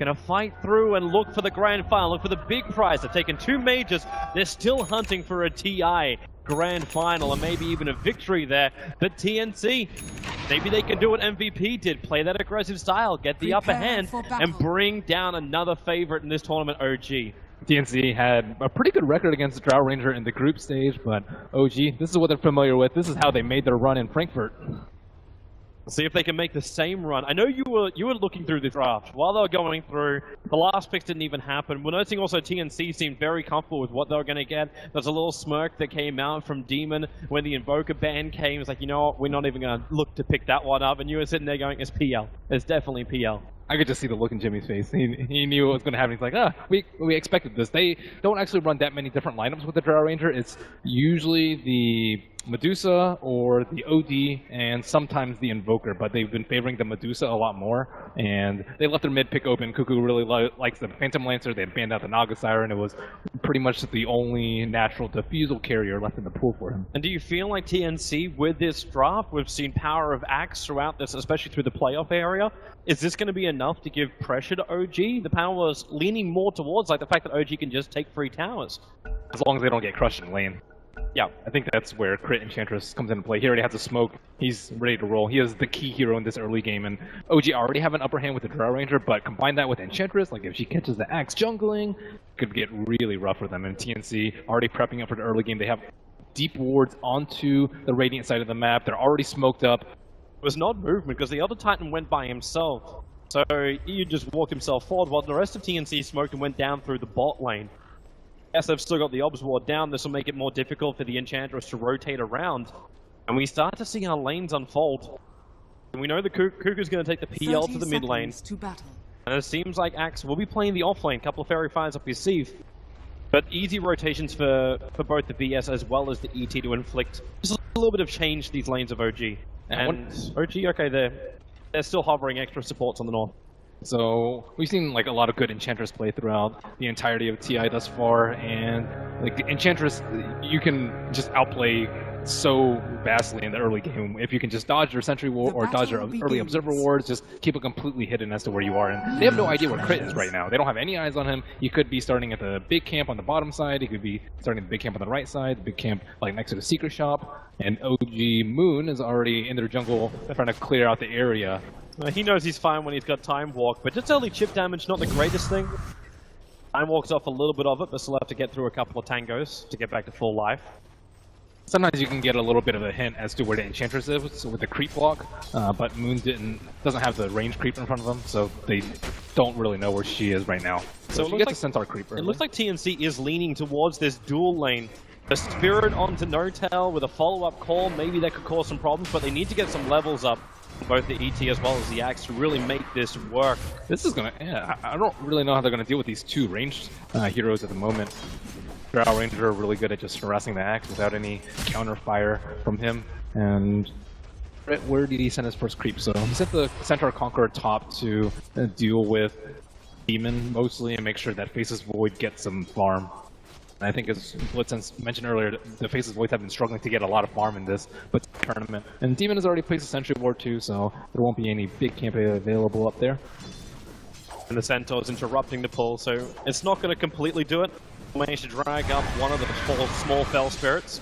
Gonna fight through and look for the grand final, look for the big prize. They've taken 2 majors. They're still hunting for a TI grand final and maybe even a victory there. But TNC, maybe they can do what MVP did, play that aggressive style, get the upper hand, and bring down another favorite in this tournament, OG. TNC had a pretty good record against Drow Ranger in the group stage, but OG, this is what they're familiar with. This is how they made their run in Frankfurt. See if they can make the same run. I know you were looking through the draft while they were going through. The last picks didn't even happen. We're noticing also TNC seemed very comfortable with what they were going to get. There's a little smirk that came out from Demon when the Invoker ban came. It's like, you know what, we're not even going to look to pick that one up. And you were sitting there going, it's PL. It's definitely PL. I could just see the look in Jimmy's face. He knew what was going to happen. He's like, we expected this. They don't actually run that many different lineups with the Drow Ranger. It's usually the Medusa or the OD and sometimes the Invoker, but they've been favoring the Medusa a lot more, and they left their mid pick open. Cuckoo really likes the Phantom Lancer. They banned out the Naga Siren. It was pretty much the only natural defusal carrier left in the pool for him. And do you feel like TNC, with this draft, we've seen power of Axe throughout this, especially through the playoff area, is this going to be enough to give pressure to OG? The panel was leaning more towards like the fact that OG can just take free towers. As long as they don't get crushed in lane. Yeah, I think that's where Crit Enchantress comes into play. He already has a smoke. He's ready to roll. He is the key hero in this early game, and OG already have an upper hand with the Drow Ranger, but combine that with Enchantress, like if she catches the Axe jungling, could get really rough for them. And TNC already prepping up for the early game. They have deep wards onto the Radiant side of the map. They're already smoked up. It was not movement because the other Titan went by himself. So he just walked himself forward while the rest of TNC smoked and went down through the bot lane. Yes, they've still got the Obs Ward down. This will make it more difficult for the Enchantress to rotate around. And we start to see our lanes unfold. And we know the Cuckoo's going to take the PL to the mid lane. And it seems like Axe will be playing the off lane. Couple of Fairy Fires up his sleeve. But easy rotations for both the BS as well as the ET to inflict just a little bit of change to these lanes of OG. And OG, okay, they're still hovering extra supports on the north. So we've seen like a lot of good Enchantress play throughout the entirety of TI thus far, and like Enchantress, you can just outplay so vastly in the early game. If you can just dodge their Sentry Ward or dodge their early Observer Wards, just keep it completely hidden as to where you are. And they have no idea where Crit is right now. They don't have any eyes on him. He could be starting at the big camp on the bottom side. He could be starting at the big camp on the right side, the big camp like next to the Secret Shop. And OG Moon is already in their jungle trying to clear out the area. He knows he's fine when he's got Time Walk, but just early chip damage, not the greatest thing. Time Walk's off a little bit of it, but still have to get through a couple of tangos to get back to full life. Sometimes you can get a little bit of a hint as to where the Enchantress is with the creep block, but Moon doesn't have the range creep in front of them, so they don't really know where she is right now. So she gets a Centaur creeper. It looks like TNC is leaning towards this dual lane. The Spirit onto No-Tail with a follow-up call, maybe that could cause some problems, but they need to get some levels up, both the ET as well as the Axe, to really make this work. This is gonna, I don't really know how they're gonna deal with these two ranged heroes at the moment. Drow Ranger are really good at just harassing the Axe without any counter fire from him. And where did he send his first creep? So he sent the Centaur Conqueror top to deal with Demon mostly and make sure that Faceless Void gets some farm. And I think as Blitzen mentioned earlier, the Faceless Voids have been struggling to get a lot of farm in this tournament. And Demon has already placed a Sentry Ward too, so there won't be any big camp available up there. And the Centaur's interrupting the pull, so it's not going to completely do it. Managed to drag up one of the small Fell Spirits.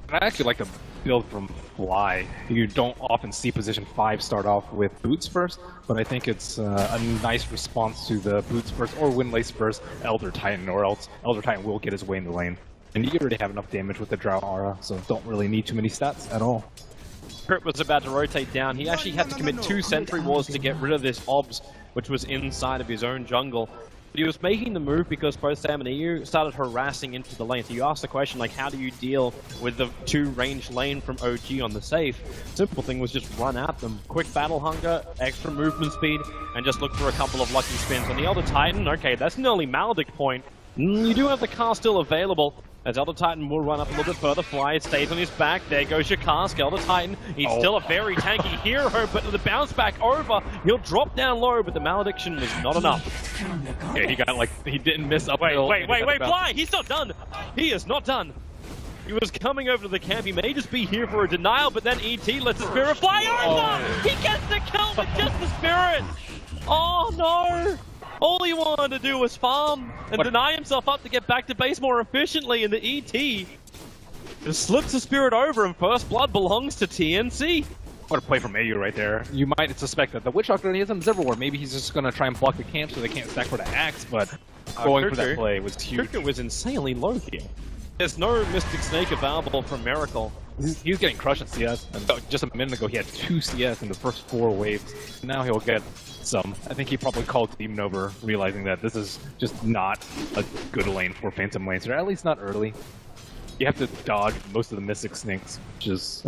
I actually like to build from Fly. You don't often see position 5 start off with Boots first, but I think it's a nice response to the Boots first or Windlace first Elder Titan, or else Elder Titan will get his way in the lane. And you already have enough damage with the Drow Aura, so don't really need too many stats at all. Crit was about to rotate down. He actually had to commit 2 Sentry Wars to get rid of this Obs, which was inside of his own jungle. But he was making the move because both Sam and EU started harassing into the lane. So you asked the question, like, how do you deal with the 2 range lane from OG on the safe? Simple thing was just run at them. Quick battle hunger, extra movement speed, and just look for a couple of lucky spins. On the Elder Titan, okay, that's an early Maledict point. You do have the cast still available, as Elder Titan will run up a little bit further. Fly stays on his back. There goes your cask. Elder Titan, he's still a very tanky hero, but the bounce back over, he'll drop down low, but the Malediction was not enough. Yeah, he got like, he didn't miss up. Wait, Fly! He's not done! He is not done! He was coming over to the camp. He may just be here for a denial, but then ET lets the Spirit fly over! He gets the kill with just the Spirit! Oh! no! All he wanted to do was farm and deny himself up to get back to base more efficiently, and the ET just slips the spirit over, and first blood belongs to TNC. What a play from AU right there. You might suspect that the Witch Doctor has him everywhere. Maybe he's just going to try and block the camp so they can't stack for the axe, but going for that play was huge. Kuku was insanely low here. There's no Mystic Snake available from Miracle. He's getting crushed at CS. And just a minute ago, he had 2 CS in the first 4 waves. Now he'll get some. I think he probably called Demon over, realizing that this is just not a good lane for Phantom Lancer, at least not early. You have to dodge most of the Mystic Snakes, which is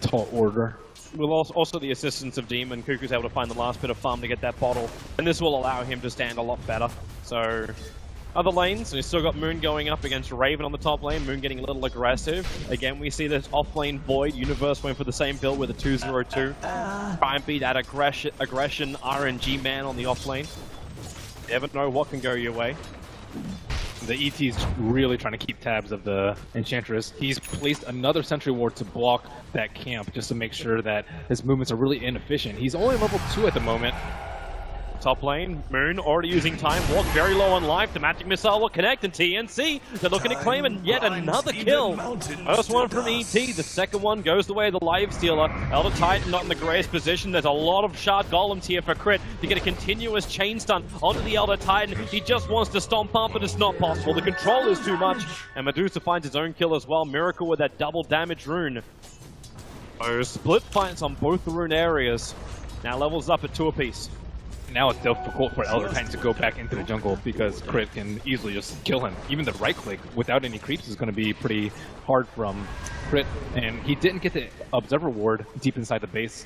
tall order. With also the assistance of Demon, Kuku's able to find the last bit of farm to get that bottle, and this will allow him to stand a lot better. So, other lanes, and he's still got Moon going up against Raven on the top lane, Moon getting a little aggressive. Again, we see this off-lane Void, Universe went for the same build with a 2-0-2. Try and beat that aggression RNG man on the off-lane. Never know what can go your way. The ET's really trying to keep tabs of the Enchantress. He's placed another Sentry Ward to block that camp just to make sure that his movements are really inefficient. He's only level 2 at the moment. Top lane, Moon already using Time Walk, very low on life. The Magic Missile will connect, and TNC, they're looking to claim and yet another kill. First one from ET, the second one goes the way of the Live Stealer. Elder Titan not in the greatest position. There's a lot of Shard Golems here for Crit to get a continuous chain stun onto the Elder Titan. He just wants to stomp up, but it's not possible. The control is too much, and Medusa finds his own kill as well. Miracle with that double damage rune. So split fights on both the rune areas. Now levels up at 2 apiece. Now it's difficult for Elder Titan to go back into the jungle because Crit can easily just kill him. Even the right click without any creeps is going to be pretty hard from Crit. And he didn't get the Observer Ward deep inside the base.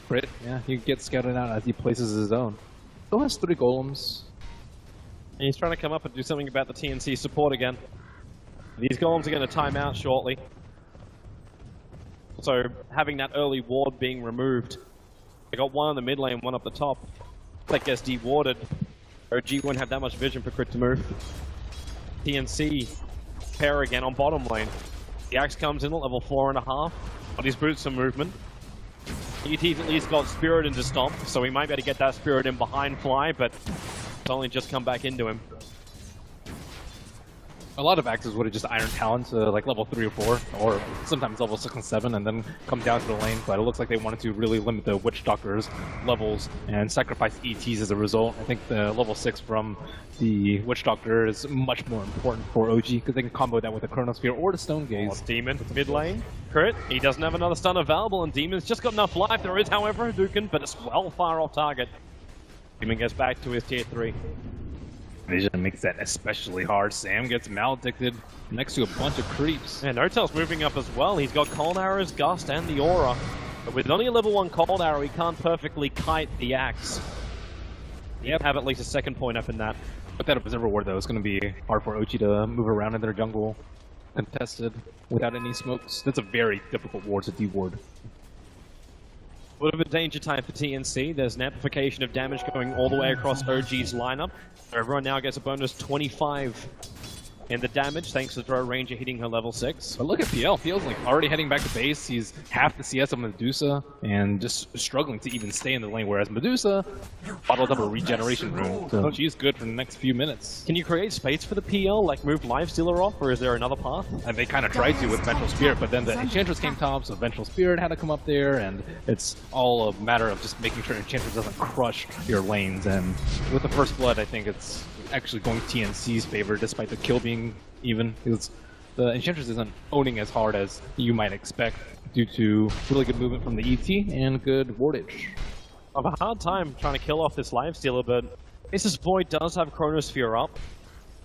Crit, yeah, he gets scouted out as he places his own. Still has 3 golems. And he's trying to come up and do something about the TNC support again. These golems are going to time out shortly. So having that early ward being removed. They got one on the mid lane, one up the top. That gets de-warded. OG won't have that much vision for Crit to move. TNC pair again on bottom lane. The axe comes in at level 4.5. But he's boots some movement. ET's at least got Spirit into Stomp, so we might be able to get that Spirit in behind Fly, but it's only just come back into him. A lot of axes would have just Iron Talon to like level 3 or 4, or sometimes level 6 and 7, and then come down to the lane, but it looks like they wanted to really limit the Witch Doctor's levels and sacrifice ETs as a result. I think the level 6 from the Witch Doctor is much more important for OG, because they can combo that with the Chronosphere or the Stone Gaze. Demon, mid lane. Crit, he doesn't have another stun available, and Demon's just got enough life. There is, however, Hadouken, but it's well far off target. Demon gets back to his tier 3. Vision makes that especially hard. Sam gets maledicted next to a bunch of creeps. Yeah, Notel's moving up as well. He's got Cold Arrow's Gust and the Aura. But with only a level 1 Cold Arrow, he can't perfectly kite the axe. Yep. Have at least a second point up in that. But that Observer Ward, though, is going to be hard for OG to move around in their jungle contested without any smokes. That's a very difficult ward to de-ward. A bit of a danger time for TNC. There's an amplification of damage going all the way across OG's lineup. Everyone now gets a bonus 25 in the damage, thanks to Throw Ranger hitting her level 6. But look at PL. PL's like already heading back to base. He's half the CS of Medusa and just struggling to even stay in the lane, whereas Medusa bottled up a regeneration rune. So she's good for the next few minutes. Can you create space for the PL, like move Live Stealer off, or is there another path? And they kind of tried to with Vengeful Spirit, but then the Enchantress came top, so Vengeful Spirit had to come up there, and it's all a matter of just making sure Enchantress doesn't crush your lanes. And with the First Blood, I think it's actually going TNC's favor, despite the kill being even, because the Enchantress isn't owning as hard as you might expect due to really good movement from the ET and good wardage. I have a hard time trying to kill off this Live Stealer, but Mrs. Void does have Chronosphere up.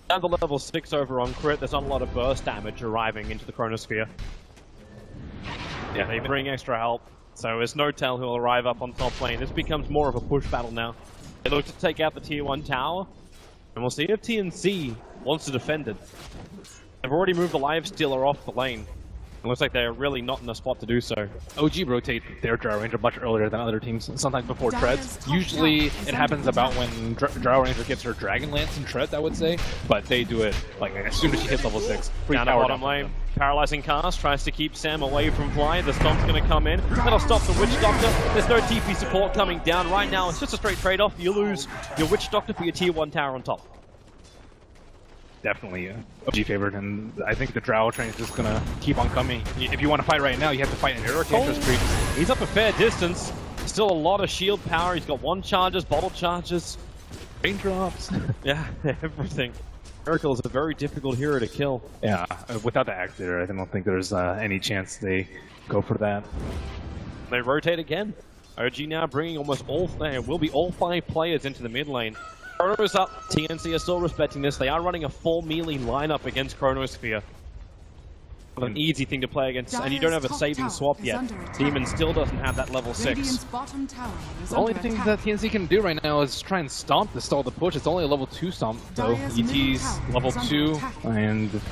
Down to level 6 over on Crit, there's not a lot of burst damage arriving into the Chronosphere. Yeah, they bring extra help, so it's Notel who will arrive up on top lane. This becomes more of a push battle now. They look to take out the tier 1 tower, and we'll see if TNC wants to defend it. They've already moved the Live Stealer off the lane. It looks like they're really not in a spot to do so. OG rotate their Drow Ranger much earlier than other teams, sometimes before treads. Usually it happens about when Drow Ranger gets her Dragon Lance and treads, I would say, but they do it like as soon as she hits level 6. Down at bottom lane, paralyzing cast, tries to keep Sam away from Fly. The Stomp's going to come in. That'll stop the Witch Doctor. There's no TP support coming down right now. It's just a straight trade-off. You lose your Witch Doctor for your tier 1 tower on top. Definitely OG favored, and I think the Drow train is just gonna keep on coming. If you want to fight right now, you have to fight in your Enchantress creep. He's up a fair distance. Still a lot of shield power. He's got 1 charges, bottle charges, raindrops. Yeah, everything. Miracle is a very difficult hero to kill. Yeah, without the axe there, I don't think there's any chance they go for that. They rotate again. OG now bringing almost all, will be all 5 players into the mid lane. Chrono's up. TNC are still respecting this. They are running a full melee lineup against Chronosphere. An easy thing to play against, and you don't have a saving swap yet. Demon still doesn't have that level 6. The only thing that TNC can do right now is try and stomp to stall the push. It's only a level 2 stomp, though. ET's level 2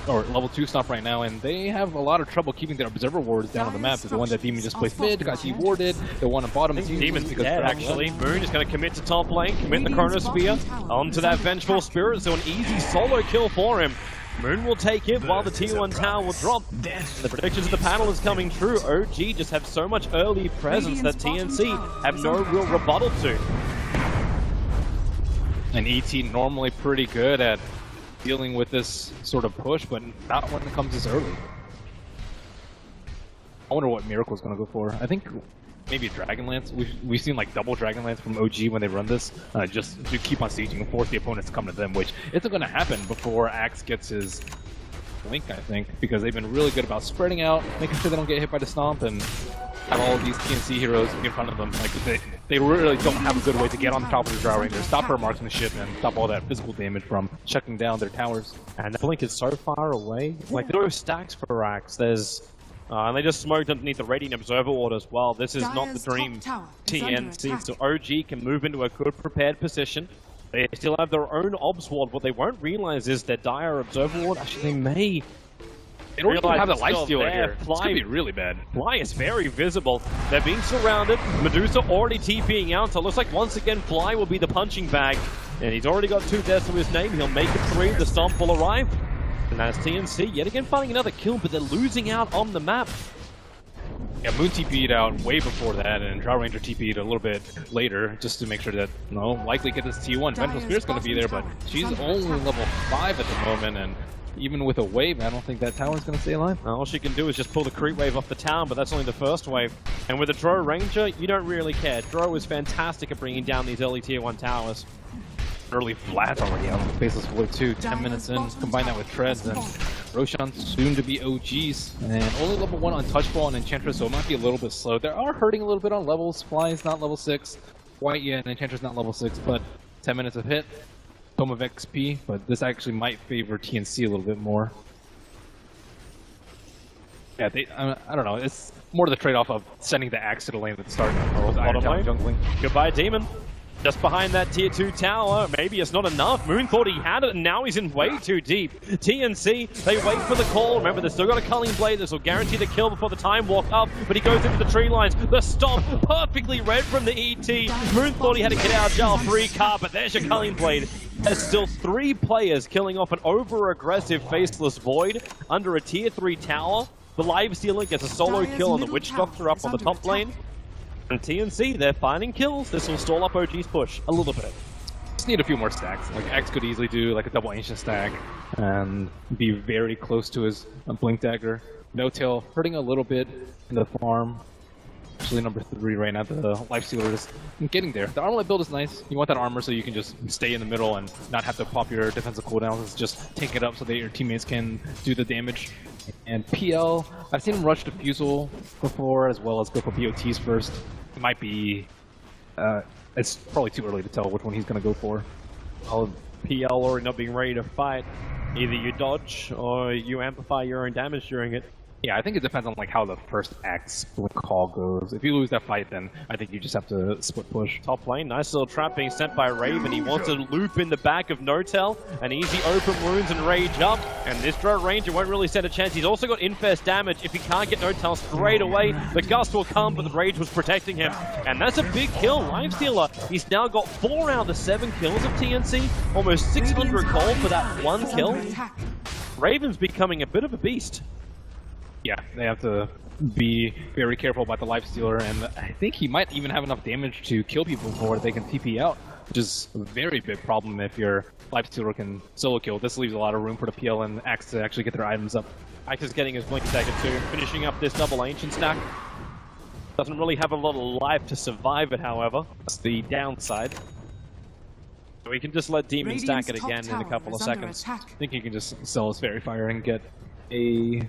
or level 2 stomp right now, and they have a lot of trouble keeping their observer wards down on the map. The one that Demon just placed mid got dewarded. The one at bottom is Demon's dead, actually. Moon is going to commit to top lane, commit the Chronosphere onto that Vengeful Spirit, so an easy solo kill for him. Moon will take it while the tier 1 tower will drop. The predictions of the panel is coming true. OG just have so much early presence that TNC have no real rebuttal to. And ET normally pretty good at dealing with this sort of push, but not when it comes this early. I wonder what Miracle's going to go for. I think maybe a Dragon Lance. We've seen like double Dragon Lance from OG when they run this, just to keep on sieging and force the opponents to come to them, which isn't going to happen before Axe gets his blink, I think, because they've been really good about spreading out, making sure they don't get hit by the stomp, and have all of these TNC heroes in front of them. Like they really don't have a good way to get on top of the Drow Ranger, stop her marksmanship, and stop all that physical damage from shutting down their towers. And the blink is so far away. Like there are stacks for Axe. There's and they just smoked underneath the Radiant Observer Ward as well. This is not the dream TNC, so OG can move into a good prepared position. They still have their own Obs Ward. What they won't realize is that Dire Observer Ward, actually they may... They don't even have the lifesteal here. It's gonna be really bad. Fly is very visible. They're being surrounded. Medusa already TPing out, so it looks like once again Fly will be the punching bag. And he's already got 2 deaths to his name. He'll make it 3. The Stomp will arrive. And that's TNC yet again finding another kill, but they're losing out on the map. Yeah, Moon TP'd out way before that, and Drow Ranger TP'd a little bit later, just to make sure that, likely get this T1. Vengeful Spirit's going to be there, but she's only level 5 at the moment, and even with a wave, I don't think that tower's going to stay alive. All she can do is just pull the creep wave off the town, but that's only the first wave. And with a Drow Ranger, you don't really care. Drow is fantastic at bringing down these early tier 1 towers. Early flat already out on the Faceless Void too. 10 minutes in, combine that with Treads, and Roshan soon to be OGs. And only level 1 on Touchball and Enchantress, so it might be a little bit slow. They are hurting a little bit on levels. Fly is not level 6. White, yeah, and Enchantress not level 6, but 10 minutes of hit. Tome of XP, but this actually might favor TNC a little bit more. Yeah, I don't know. It's more the trade-off of sending the Axe to the lane at the start. Bottom lane. Jungling. Goodbye, Demon. Just behind that tier 2 tower, maybe it's not enough. Moon thought he had it, and now he's in way too deep. TNC, they wait for the call. Remember, they've still got a Culling Blade. This will guarantee the kill before the time walk up, but he goes into the tree lines. The Stomp, perfectly read from the ET. Moon thought he had to get out of jail free card, but there's your Culling Blade. There's still 3 players killing off an over-aggressive Faceless Void under a tier 3 tower. The Live Stealer gets a solo kill on the Witch Doctor up on the top lane. And TNC, they're finding kills. This will stall up OG's push a little bit. Just need a few more stacks. Like X could easily do like a double Ancient stack and be very close to his Blink Dagger. No Tail hurting a little bit in the farm. Actually number 3 right now. The Lifestealer is getting there. The Armlet build is nice. You want that armor so you can just stay in the middle and not have to pop your defensive cooldowns. It's just tank it up so that your teammates can do the damage. And PL, I've seen him rush Diffusal before, as well as go for BOTs first. It might be, it's probably too early to tell which one he's going to go for. PL already not being ready to fight. Either you dodge or you amplify your own damage during it. Yeah, I think it depends on like how the first act split call goes. If you lose that fight, then I think you just have to split push. Top lane, nice little trap being sent by Raven. He wants to loop in the back of Notel. An easy open wounds and rage up. And this Drow Ranger won't really stand a chance. He's also got infest damage. If he can't get Notel straight away, the gust will come, but the rage was protecting him. And that's a big kill. Lifestealer, he's now got 4 out of the 7 kills of TNC. Almost 600 gold for that one kill. Raven's becoming a bit of a beast. Yeah, they have to be very careful about the Lifestealer, and I think he might even have enough damage to kill people before they can TP out, which is a very big problem if your Lifestealer can solo kill. This leaves a lot of room for the PL and Axe to actually get their items up. Axe is getting his Blink Dagger too, finishing up this double Ancient stack. Doesn't really have a lot of life to survive it, however. That's the downside. So we can just let Demon stack it again in a couple of seconds. I think he can just sell his Fairy Fire and get a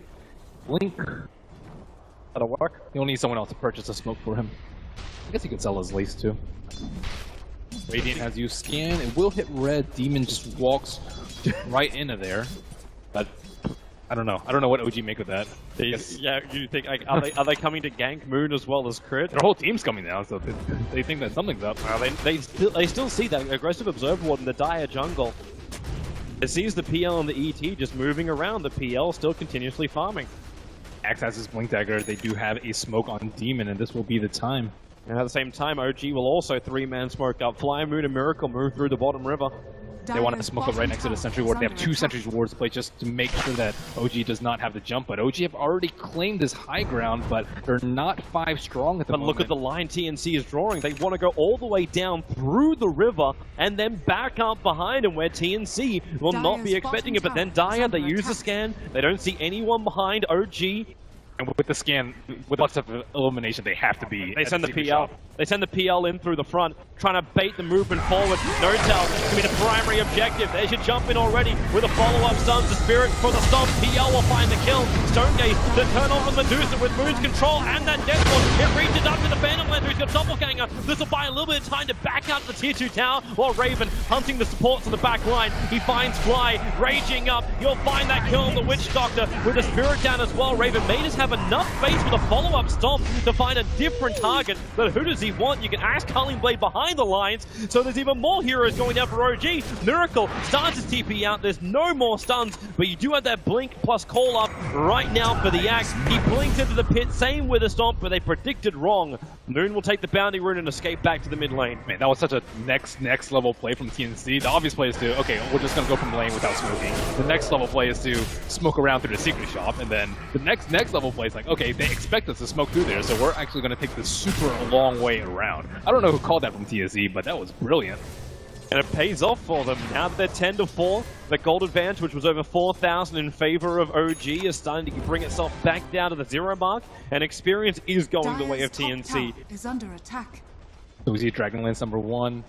Blink. That'll work. He'll need someone else to purchase a smoke for him. I guess he could sell his lace too. Radiant has you scan. It will hit red. Demon just walks right into there. But I don't know. I don't know what OG make of that. Yeah, you think like, are they coming to gank Moon as well as crit? Their whole team's coming now, so they think that something's up. Well, they still see that aggressive Observer Ward in the dire jungle. It sees the PL and the ET just moving around. The PL still continuously farming. Axe has his Blink Dagger. They do have a smoke on Demon, and this will be the time. And at the same time, OG will also 3-man smoke up. Fly Moon and Miracle move through the bottom river. They want to smoke up right next to the Sentry Ward. They have 2 Sentry Wards to play just to make sure that OG does not have the jump. But OG have already claimed this high ground, but they're not 5 strong at the moment. But look at the line TNC is drawing. They want to go all the way down through the river and then back up behind them where TNC will not be expecting it. But then Dire, they use the scan. They don't see anyone behind OG. And with the scan, with lots of elimination, they have to be. They send the PL. They send the PL in through the front, trying to bait the movement forward. Notel to be the primary objective. There's your jump in already with a follow-up stuns. The Spirit for the stop. PL will find the kill. Stonegate, the turn on from Medusa with Moon's control and that death one. It reaches up to the Phantom Lander. He's got doppelganger. This will buy a little bit of time to back out the tier 2 tower while Raven hunting the supports on the back line. He finds Fly raging up. You'll find that kill on the Witch Doctor with the Spirit down as well. Raven may just have enough space with a follow-up stomp to find a different target, but who does he want? You can ask Culling Blade behind the lines, so there's even more heroes going down for OG. Miracle starts his TP out, there's no more stuns, but you do have that blink plus call up right now for the Axe. He blinks into the pit, same with a stomp, but they predicted wrong. Moon will take the bounty rune and escape back to the mid lane. Man, that was such a next level play from TNC. The obvious play is to, okay, we're just gonna go from lane without smoking. The next level play is to smoke around through the secret shop, and then the next level play is like, okay, they expect us to smoke through there, so we're actually going to take this super long way around. I don't know who called that from TSE, but that was brilliant. And it pays off for them. Now that they're 10-4, the gold advantage, which was over 4,000 in favor of OG, is starting to bring itself back down to the 0 mark, and experience is going the way of TNC. Is under attack. So we see Dragonlance number 1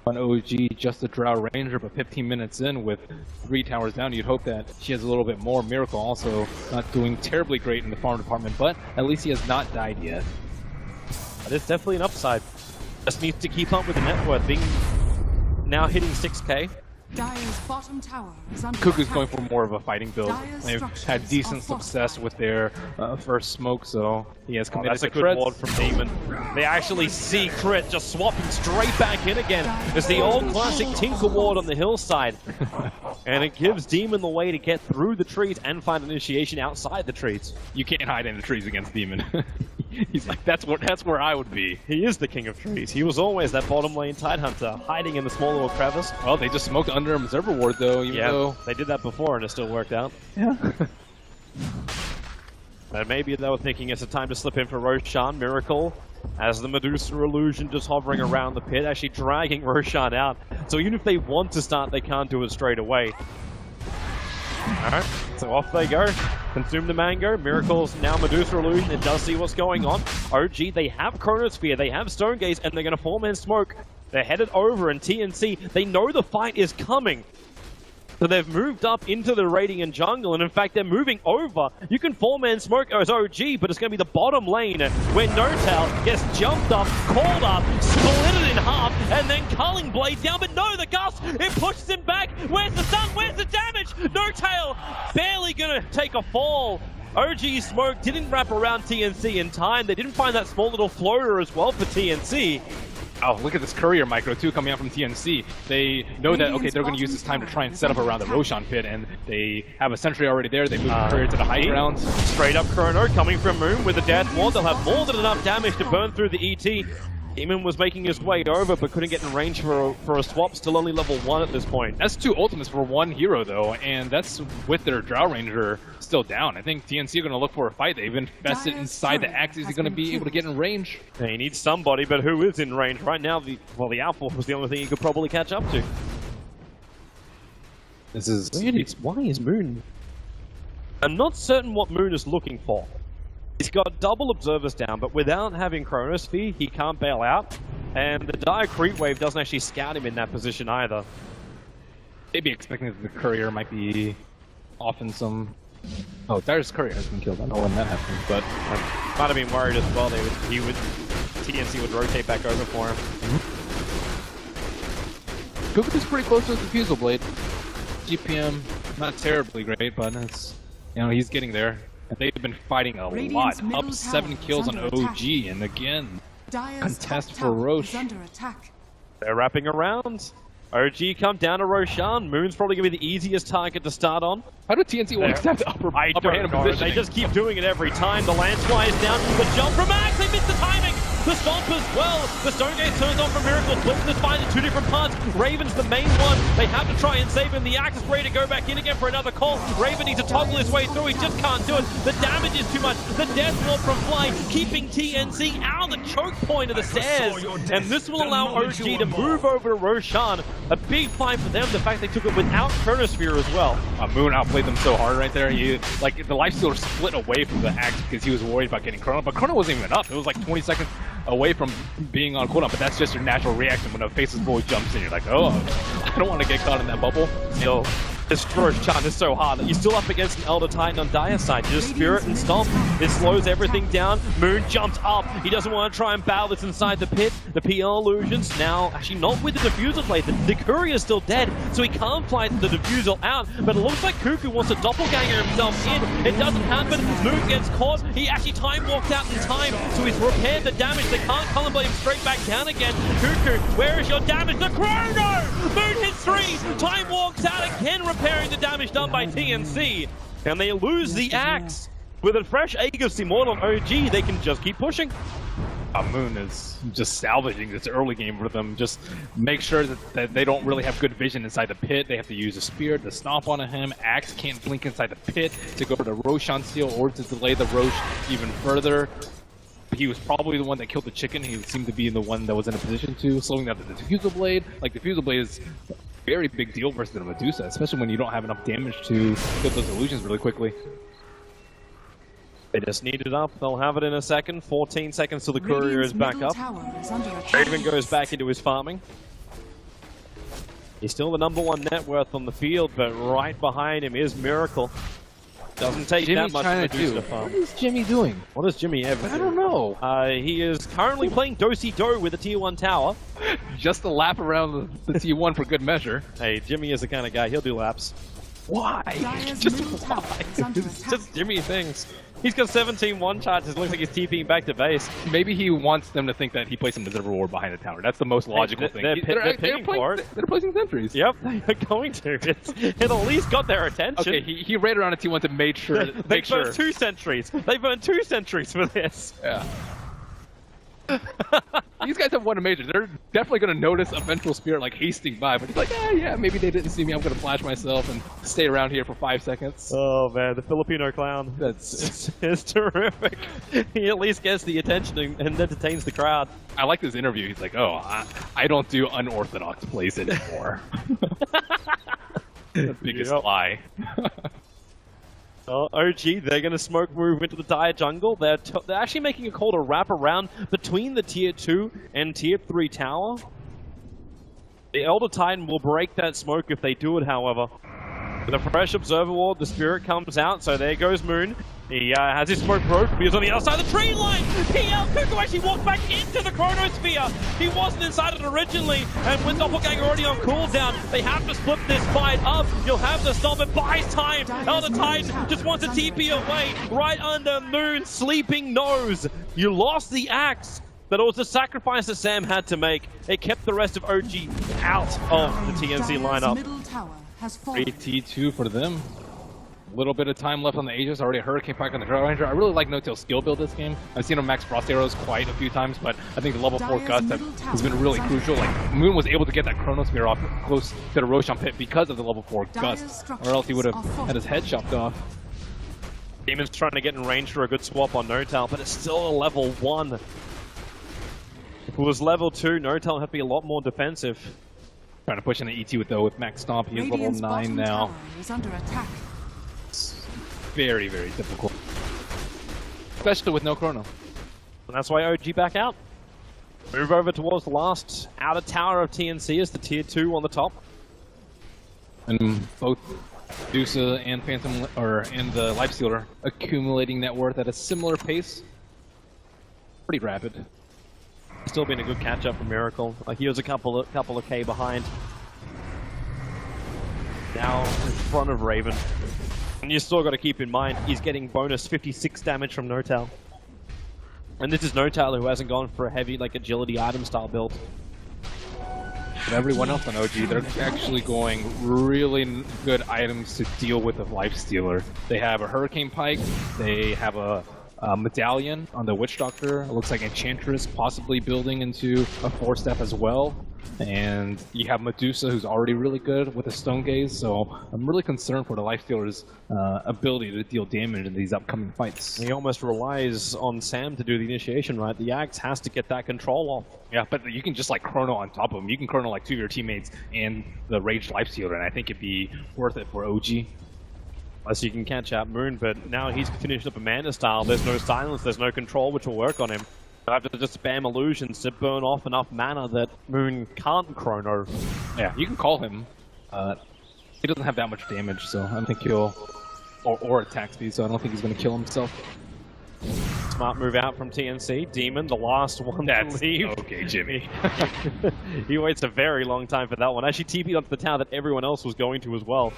on OG, just a Drow Ranger, but 15 minutes in with 3 towers down, you'd hope that she has a little bit more. Miracle also not doing terribly great in the farm department, but at least he has not died yet. That is definitely an upside. Just needs to keep up with the net worth, being now hitting 6k. Dire's bottom tower is under Cuckoo's attack. going for more of a fighting build. They've had decent success with their first smoke, so he has committed That's a to good crits. ward from Demon. They actually see Crit just swapping straight back in again. It's the old classic Tinker ward on the hillside. And it gives Demon the way to get through the trees and find initiation outside the trees. You can't hide in the trees against Demon. He's like, that's where I would be. He is the king of trees. He was always that bottom lane Tidehunter, hiding in the small little crevice. Well, they just smoked under Observer Ward, though, even though... they did that before and it still worked out. Yeah. But maybe they were thinking it's a time to slip in for Roshan. Miracle as the Medusa illusion just hovering around the pit, actually dragging Roshan out. So even if they want to start, they can't do it straight away. Alright, so off they go. Consume the mango. Miracle's now Medusa illusion. It does see what's going on. OG, they have Chronosphere, they have Stonegaze, and they're going to 4-man smoke. They're headed over, and TNC, they know the fight is coming. So they've moved up into the Radiant jungle, and in fact, they're moving over. You can 4-man smoke as OG, but it's going to be the bottom lane where Notel gets jumped up, called up, split it in half, and then Culling Blade down. But no, the gust, it pushes him back. Where's the stun? Where's the damage? Notel barely going to take a fall. OG smoke didn't wrap around TNC in time. They didn't find that small little floater as well for TNC. Oh, look at this courier micro too coming out from TNC. They know that, okay, they're going to use this time to try and set up around the Roshan pit, and they have a sentry already there. They move the courier to the high ground. Straight up Chrono coming from Moon with a Death Ward. They'll have more than enough damage to burn through the ET. Demon was making his way over, but couldn't get in range for a swap. Still only level 1 at this point. That's 2 ultimates for 1 hero, though, and that's with their Drow Ranger still down. I think TNC are going to look for a fight. They've invested inside the Axe. Is he going to be able to get in range? They need somebody, but who is in range? Right now, the Outlaw was the only thing he could probably catch up to. This is... Why is Moon? I'm not certain what Moon is looking for. He's got double observers down, but without having Chronosphere, he can't bail out. And the dire creep wave doesn't actually scout him in that position either. Maybe expecting that the courier might be off in some... Oh, Dire's courier has been killed. I don't know when that happened, but... Might have been worried as well. TNC would rotate back over for him. Kukoc is pretty close to his Diffusal Blade. GPM, not terribly great, but it's... You know, he's getting there. They've been fighting a lot, up 7 kills on OG, and again, contest for Roche. They're wrapping around. OG come down to Roshan. Moon's probably going to be the easiest target to start on. How do TNC want to step the upper hand position? They just keep doing it every time. The landslide is down. The jump from Axe, they missed the timing. The stomp as well. The Stonegate turns on from Miracle. Splits this fight in 2 different parts. Raven's the main one. They have to try and save him. The Axe is ready to go back in again for another call. Raven needs to toggle his way through. He just can't do it. The damage is too much. The Death Ward from Fly keeping TNC out of the choke point of the stairs. And this will allow OG to move over to Roshan. A big fight for them. The fact they took it without Chronosphere as well. Moon outplayed them so hard right there. The lifestealer split away from the Axe because he was worried about getting Chrono. But Chrono wasn't even up. It was like 20 seconds away from being on cooldown, but that's just your natural reaction when a faceless bully jumps in. You're like, oh, I don't want to get caught in that bubble. Still, this Roshan is so hard. You're still up against an Elder Titan on Dire side. You just Spirit and Stomp. It slows everything down. Moon jumps up. He doesn't want to try and battle this inside the pit. The PL illusions now, actually not with the Diffusal Blade. The Courier is still dead, so he can't fly the Diffusal out, but it looks like Cuckoo wants to doppelganger himself in. It doesn't happen. Moon gets caught. He actually time walked out in time, so he's repaired the damage. They can't column blade him straight back down again. Cuckoo, where is your damage? The Chrono! Moon hits 3. Time walks out again, repairing the damage done by TNC. And they lose the Axe. With a fresh Aegis Immortal OG, they can just keep pushing. Moon is just salvaging this early game for them. Just make sure that they don't really have good vision inside the pit. They have to use a Spirit to stomp onto him. Axe can't blink inside the pit to go to Roshan Steel or to delay the Roche even further. He was probably the one that killed the chicken. He seemed to be the one that was in a position to, slowing down the Diffusal Blade. Like, Diffusal Blade is a very big deal versus the Medusa, especially when you don't have enough damage to kill those illusions really quickly. They just need it up. They'll have it in a second. 14 seconds till the Courier is back up. Raven goes back into his farming. He's still the #1 net worth on the field, but right behind him is Miracle. Doesn't take that much to do to farm. What is Jimmy doing? What does Jimmy ever do? I don't know. He is currently playing Do-Si-Do with a Tier 1 tower. Just a lap around the T1 for good measure. Hey, Jimmy is the kind of guy, he'll do laps. Why? Just why? It's just Jimmy things. He's got 17 one-charges. Looks like he's TPing back to base. Maybe he wants them to think that he plays some Observer Ward behind the tower. That's the most logical thing. They're picking for it. They're placing sentries. Yep, they're going to. It at least got their attention. Okay, he ran around a T1 to make sure. They burned 2 sentries. They burned 2 sentries for this. Yeah. These guys have won a major. They're definitely going to notice a Vengeful Spirit like hasting by, but he's like, yeah, maybe they didn't see me. I'm going to flash myself and stay around here for 5 seconds. Oh man, the Filipino clown. It's terrific. He at least gets the attention and entertains the crowd. I like this interview. He's like, oh, I don't do unorthodox plays anymore. The biggest lie. OG, they're going to smoke move into the Dire jungle. They're actually making a call to wrap around between the Tier 2 and Tier 3 tower. The Elder Titan will break that smoke if they do it, however. The fresh Observer Ward, the Spirit comes out, so there goes Moon. He has his smoke rope, he was on the other side of the tree line! PL Cuckoo actually walked back into the Chronosphere! He wasn't inside it originally, and with Doppelganger already on cooldown, they have to split this fight up. You'll have to stop it, buys time! Elder Titan just wants to TP away, right under Moon's sleeping nose! You lost the axe! But it was a sacrifice that Sam had to make. It kept the rest of OG out of the TNC lineup. Middle tower has fallen. T2 for them. A little bit of time left on the Aegis, already a Hurricane Pike on the Trail Ranger. I really like No-Tail's skill build this game. I've seen him max Frost Arrows quite a few times, but I think the level 4 Gust has been really crucial. Like, Moon was able to get that Chronosphere off close to the Roshan pit because of the level 4 Gust, or else he would have had his head chopped off. Demon's trying to get in range for a good swap on No-Tail, but it's still a level 1. If it was level 2, No-Tail would have to be a lot more defensive. Trying to push in the ET with Max Stomp. He is level 9 now. Is under attack. Very, very difficult. Especially with no chrono. And that's why OG back out. Move over towards the last outer tower of TNC as the tier 2 on the top. And both Medusa and Phantom, and the Lifestealer accumulating net worth at a similar pace. Pretty rapid. Still been a good catch-up for Miracle. He was a couple of K behind. Now in front of Raven. And you still got to keep in mind, he's getting bonus 56 damage from No-Tail. And this is No-Tail who hasn't gone for a heavy, like, agility item style build. But everyone else on OG, they're actually going really good items to deal with the Lifestealer. They have a Hurricane Pike, they have a Medallion on the Witch Doctor. It looks like Enchantress possibly building into a 4-step as well. And you have Medusa, who's already really good with a Stone Gaze, so I'm really concerned for the Lifestealer's ability to deal damage in these upcoming fights. He almost relies on Sam to do the initiation, right? The Axe has to get that control off. Yeah, but you can just like chrono on top of him. You can chrono like 2 of your teammates and the Raged Lifestealer, and I think it'd be worth it for OG. Unless you can catch out Moon, but now he's finished up a Mana style. There's no silence, there's no control, which will work on him. I have to just spam illusions to burn off enough mana that Moon can't chrono. Yeah, you can call him. He doesn't have that much damage, so I don't think he'll... Or attack speed, so I don't think he's going to kill himself. Smart move out from TNC. Demon, the last one to leave. Okay, Jimmy. He waits a very long time for that one. Actually TP'd onto the tower that everyone else was going to as well.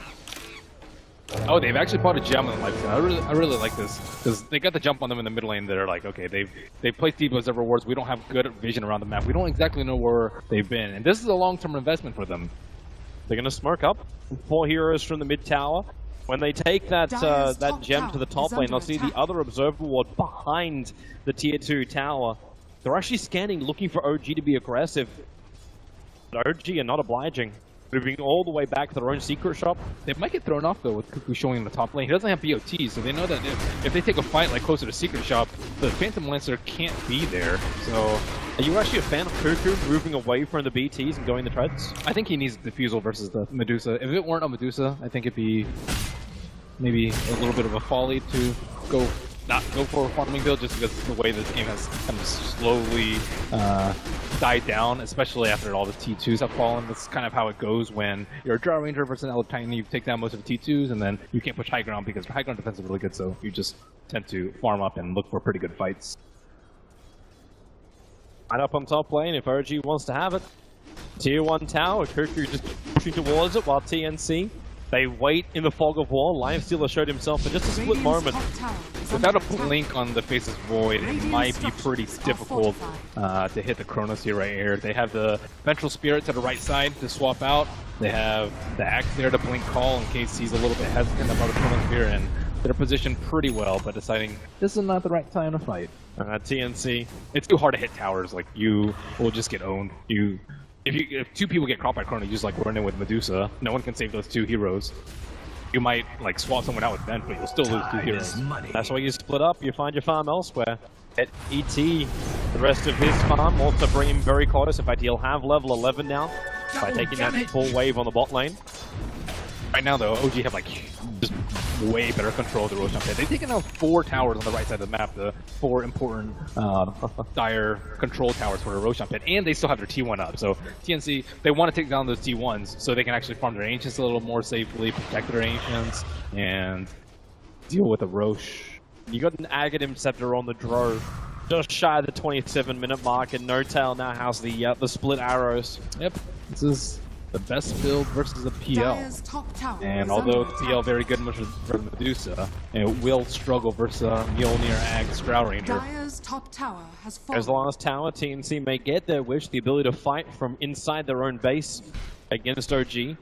Oh, they've actually bought a gem on the left side. I really like this, because they got the jump on them in the mid lane. They're like, okay, they've placed depots as rewards. We don't have good vision around the map. We don't exactly know where they've been, and this is a long-term investment for them. They're going to smoke up 4 heroes from the mid tower. When they take that that gem to the top lane, they'll see the other Observer Ward behind the tier 2 tower. They're actually scanning, looking for OG to be aggressive. But OG are not obliging. Moving all the way back to their own secret shop. They might get thrown off though with Cuckoo showing in the top lane. He doesn't have BOT, so they know that if they take a fight like closer to secret shop, the Phantom Lancer can't be there. So, are you actually a fan of Cuckoo moving away from the BTs and going the treads? I think he needs Diffusal versus the Medusa. If it weren't a Medusa, I think it'd be maybe a little bit of a folly to not go for a farming build, just because the way this game has kind of slowly died down, especially after all the T2s have fallen. That's kind of how it goes when you're a Drow Ranger versus an Elder Titan. You take down most of the T2s, and then you can't push high ground because high ground defense is really good, so you just tend to farm up and look for pretty good fights. Right up on top lane if OG wants to have it. Tier 1 tower, Cuckoo just pushing towards it while TNC, they wait in the fog of war. Lifestealer showed himself for just a split moment. Without a blink on the Face's Void, it might be pretty difficult to hit the Chronosphere right here. They have the Ventral Spirit to the right side to swap out. They have the Axe there to blink call in case he's a little bit hesitant about the Chronosphere, and they're positioned pretty well, but deciding this is not the right time to fight. TNC. It's too hard to hit towers. Like, you will just get owned. If 2 people get caught by Chrono, you just like run in with Medusa. No one can save those 2 heroes. You might like swap someone out with Vent, but you'll still lose 2 heroes. That's why you split up. You find your farm elsewhere. At ET, the rest of his farm also bring him very close. In fact, he'll have level 11 now by taking that full wave on the bot lane. Right now, though, OG have like just way better control of the Roshan pit. They've taken out 4 towers on the right side of the map, the 4 important dire control towers for the Roshan pit, and they still have their T1 up. So TNC, they want to take down those T1s so they can actually farm their Ancients a little more safely, protect their Ancients, and deal with the Rosh. You got an Aghanim Scepter on the Dro, just shy of the 27-minute mark, and No-Tail now has the split arrows. Yep, this is the best build versus the PL. And although the PL very good versus Medusa, it will struggle versus Mjolnir, Ag, Drow Ranger. As long as Tower, TNC may get their wish, the ability to fight from inside their own base against OG.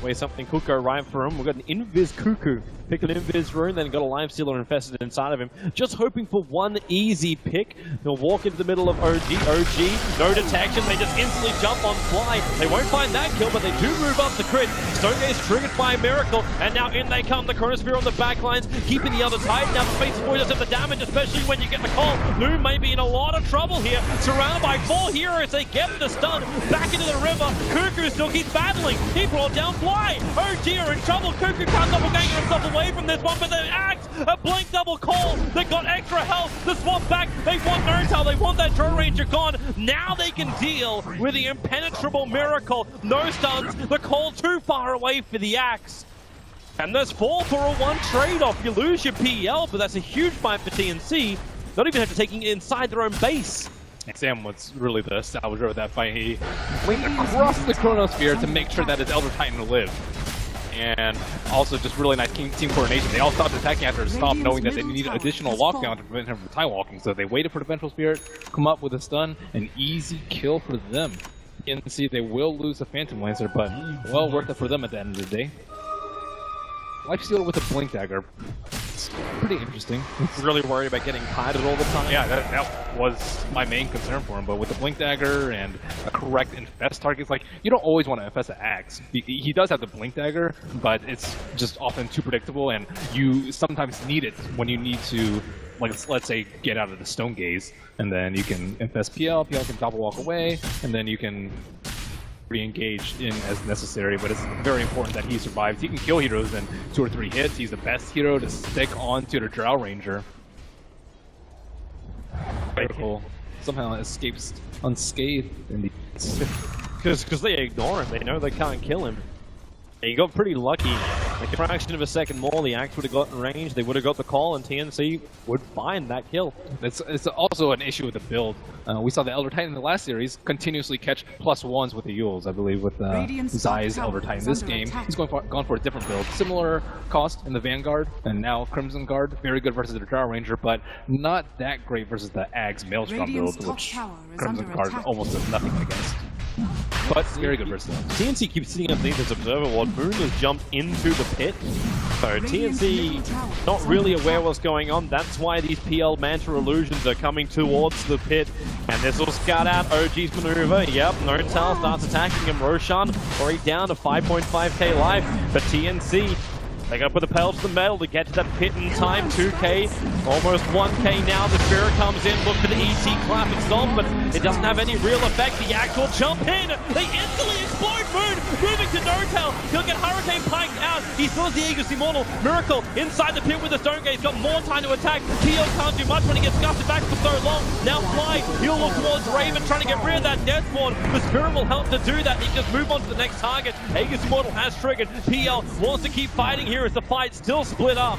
Way something could go right for him. We've got an Invis Cuckoo. Pick an Invis rune, then got a Life Stealer infested inside of him. Just hoping for one easy pick. They'll walk into the middle of OG. No detection. They just instantly jump on fly. They won't find that kill, but they do move up the crit. Stonegaze triggered by a miracle, and now in they come. The Chronosphere on the back lines, keeping the other tight. Now the Fates Boy does have the damage, especially when you get the call. Loom may be in a lot of trouble here. Surrounded by 4 heroes, they get the stun. Back into the river. Cuckoo still keeps battling. He brought down Fly. OG are in trouble. Cuckoo can't doppelganger himself away from this one, but the Axe, a blink double call. They got extra health. The swap back. They want No-Tail. They want that Drow Ranger gone. Now they can deal with the impenetrable miracle. No stuns. The call too far away for the Axe. And there's 4 for a 1 trade-off. You lose your PL, but that's a huge fight for TNC. Not even have to take it inside their own base. Sam was really the salvager of that fight. He went across the Chronosphere to make sure that his Elder Titan lived. And also just really nice team coordination. They all stopped attacking after a stop, knowing that they needed additional lockdown to prevent him from time walking. So they waited for the Vengeful Spirit, come up with a stun, an easy kill for them. You can see they will lose the Phantom Lancer, but well worth it for them at the end of the day. Life Stealer with a Blink Dagger. It's pretty interesting. Really worried about getting kited all the time. Yeah, that was my main concern for him. But with the Blink Dagger and a correct infest targets, like, you don't always want to infest the Axe. He does have the Blink Dagger, but it's just often too predictable, and you sometimes need it when you need to, like, let's say, get out of the Stone Gaze, and then you can infest PL can double walk away, and then you can re-engage in as necessary, but it's very important that he survives. He can kill heroes in 2 or 3 hits. He's the best hero to stick onto the Drow Ranger. Critical somehow escapes unscathed in the because they ignore him. They know they can't kill him. He got pretty lucky. Like a fraction of a second more, the Axe would have gotten range. They would have got the call, and TNC would find that kill. It's also an issue with the build. We saw the Elder Titan in the last series continuously catch +1s with the Yules, I believe, with Zai's Elder Titan. This game, he's gone for a different build. Similar cost in the Vanguard, and now Crimson Guard. Very good versus the Drow Ranger, but not that great versus the Ag's Maelstrom build, which Crimson Guard almost does nothing against. But very good versus them. TNC keeps sitting underneath this observer ward. Moon has jumped into the pit. So TNC not really aware what's going on. That's why these PL Manta Illusions are coming towards the pit. And this will scout out OG's maneuver. Yep, No-Tail starts attacking him. Roshan already down to 5.5k life. But TNC, they gotta put the pedal to the metal to get to that pit in time. 2k, almost 1k now. The Spirit comes in, look for the ET clap and stomp, but it doesn't have any real effect. The actual jump in, they instantly explode. Moon moving to No-Tail. He'll get Hurricane Piked out. He still has the Aegis Immortal. Miracle inside the pit with the Stone Gate. Got more time to attack. Keo can't do much when he gets scuffed back for so long. Now Fly, he'll look towards Raven, trying to get rid of that Death Ward. The Spirit will help to do that. He can just move on to the next target. Aegis Immortal has triggered. PL wants to keep fighting here as the fight still split up.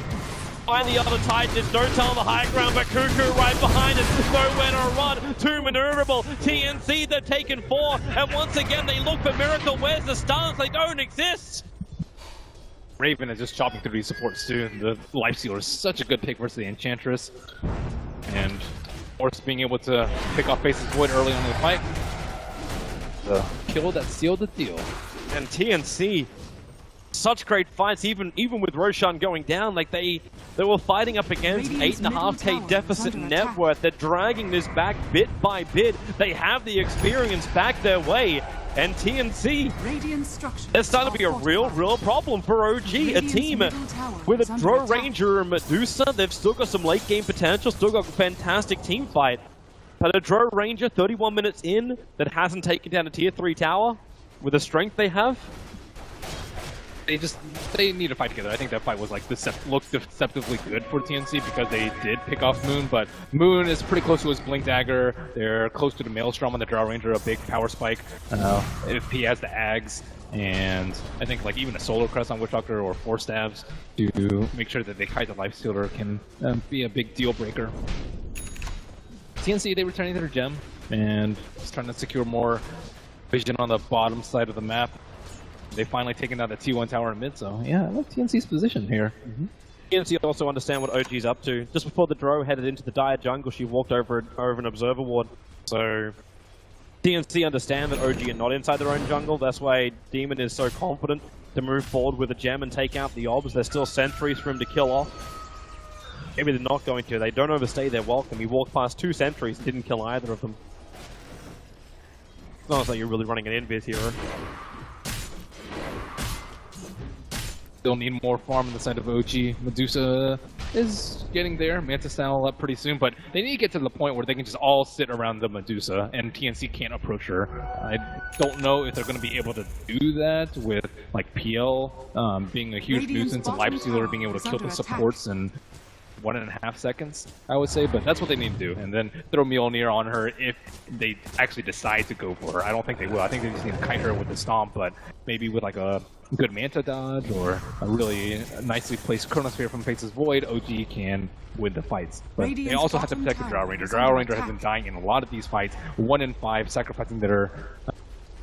Find the other Titan, it's No-Tail on the high ground, but Cuckoo right behind it. Nowhere to run, too maneuverable. TNC, they've taken 4, and once again they look for Miracle. Where's the stuns? They don't exist. Raven is just chopping through these supports too. The Life Stealer is such a good pick versus the Enchantress. And Force being able to pick off Face's Void early on in the fight. The kill that sealed the deal. And TNC, such great fights, even with Roshan going down. Like they were fighting up against 8.5k deficit net worth. They're dragging this back bit by bit. They have the experience back their way. And TNC, it's starting to be a real problem for OG. A team with a Drow Ranger and Medusa. They've still got some late game potential, still got a fantastic team fight. But a Drow Ranger 31 minutes in that hasn't taken down a tier 3 tower with the strength they have. they need to fight together. I think that fight was like looked deceptively good for TNC because they did pick off Moon, but Moon is pretty close to his Blink Dagger. They're close to the Maelstrom on the Drow Ranger, a big power spike. If he has the Ags, and I think like even a Solar Crest on Witch Doctor or 4 Stabs to make sure that they hide the Lifestealer can be a big deal breaker. TNC, they returning to their gem and just trying to secure more vision on the bottom side of the map. They finally taken out the T1 tower in mid, so yeah, I like TNC's position here. TNC also understand what OG's up to. Just before the Drow headed into the dire jungle, she walked over an observer ward. So TNC understand that OG are not inside their own jungle. That's why Demon is so confident to move forward with a gem and take out the obs. There's still sentries for him to kill off. Maybe they're not going to. They don't overstay their welcome. He walked past 2 sentries, didn't kill either of them. It's not like you're really running an invis hero. Still need more farm on the side of OG. Medusa is getting there. Manta style up pretty soon, but they need to get to the point where they can just all sit around the Medusa and TNC can't approach her. I don't know if they're going to be able to do that with like PL being a huge nuisance and Lifestealer being able to kill the supports in 1.5 seconds, I would say, but that's what they need to do. And then throw Mjolnir on her if they actually decide to go for her. I don't think they will. I think they just need to kite her with the Stomp, but maybe with like a good Manta dodge or a really nicely placed Chronosphere from Face's Void, OG can win the fights. But they also have to protect the Drow Ranger. Drow Ranger has been dying in a lot of these fights, 1 in 5, sacrificing their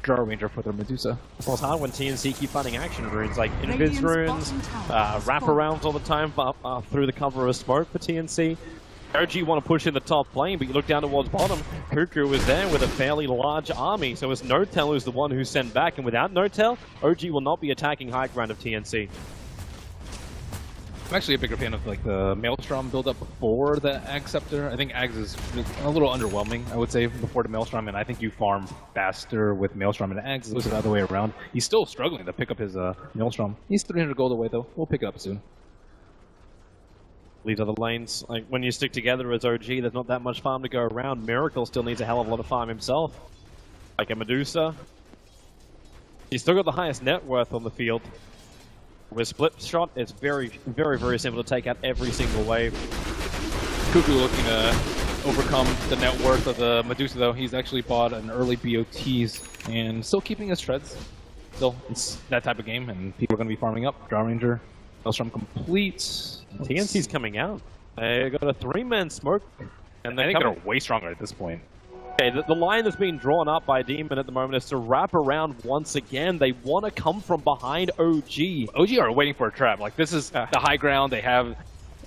Drow Ranger for their Medusa. Well, it's hard when TNC keep finding action runes, like invis runes, wraparounds all the time through the cover of smoke for TNC. OG want to push in the top lane, but you look down towards bottom, Cuckoo is there with a fairly large army, so it's Notel who's the one who's sent back, and without Notel, OG will not be attacking high ground of TNC. I'm actually a bigger fan of like the Maelstrom build-up before the Ag Scepter. I think Ags is a little underwhelming, I would say, before the Maelstrom, and I think you farm faster with Maelstrom and Ags is the other way around. He's still struggling to pick up his Maelstrom. He's 300 gold away though. We'll pick it up soon. These other lanes, like when you stick together as OG, there's not that much farm to go around. Miracle still needs a hell of a lot of farm himself. Like a Medusa. He's still got the highest net worth on the field. With split shot, it's very, very, very simple to take out every single wave. Cuckoo looking to overcome the net worth of the Medusa though. He's actually bought an early BOTs and still keeping his treads. Still, it's that type of game and people are going to be farming up. Drow Ranger, Maelstrom complete. TNC's coming out. They got a 3-man smoke. And I think they're way stronger at this point. Okay, the line that's being drawn up by Demon at the moment is to wrap around once again. They want to come from behind OG. OG are waiting for a trap. Like, this is the high ground. They have,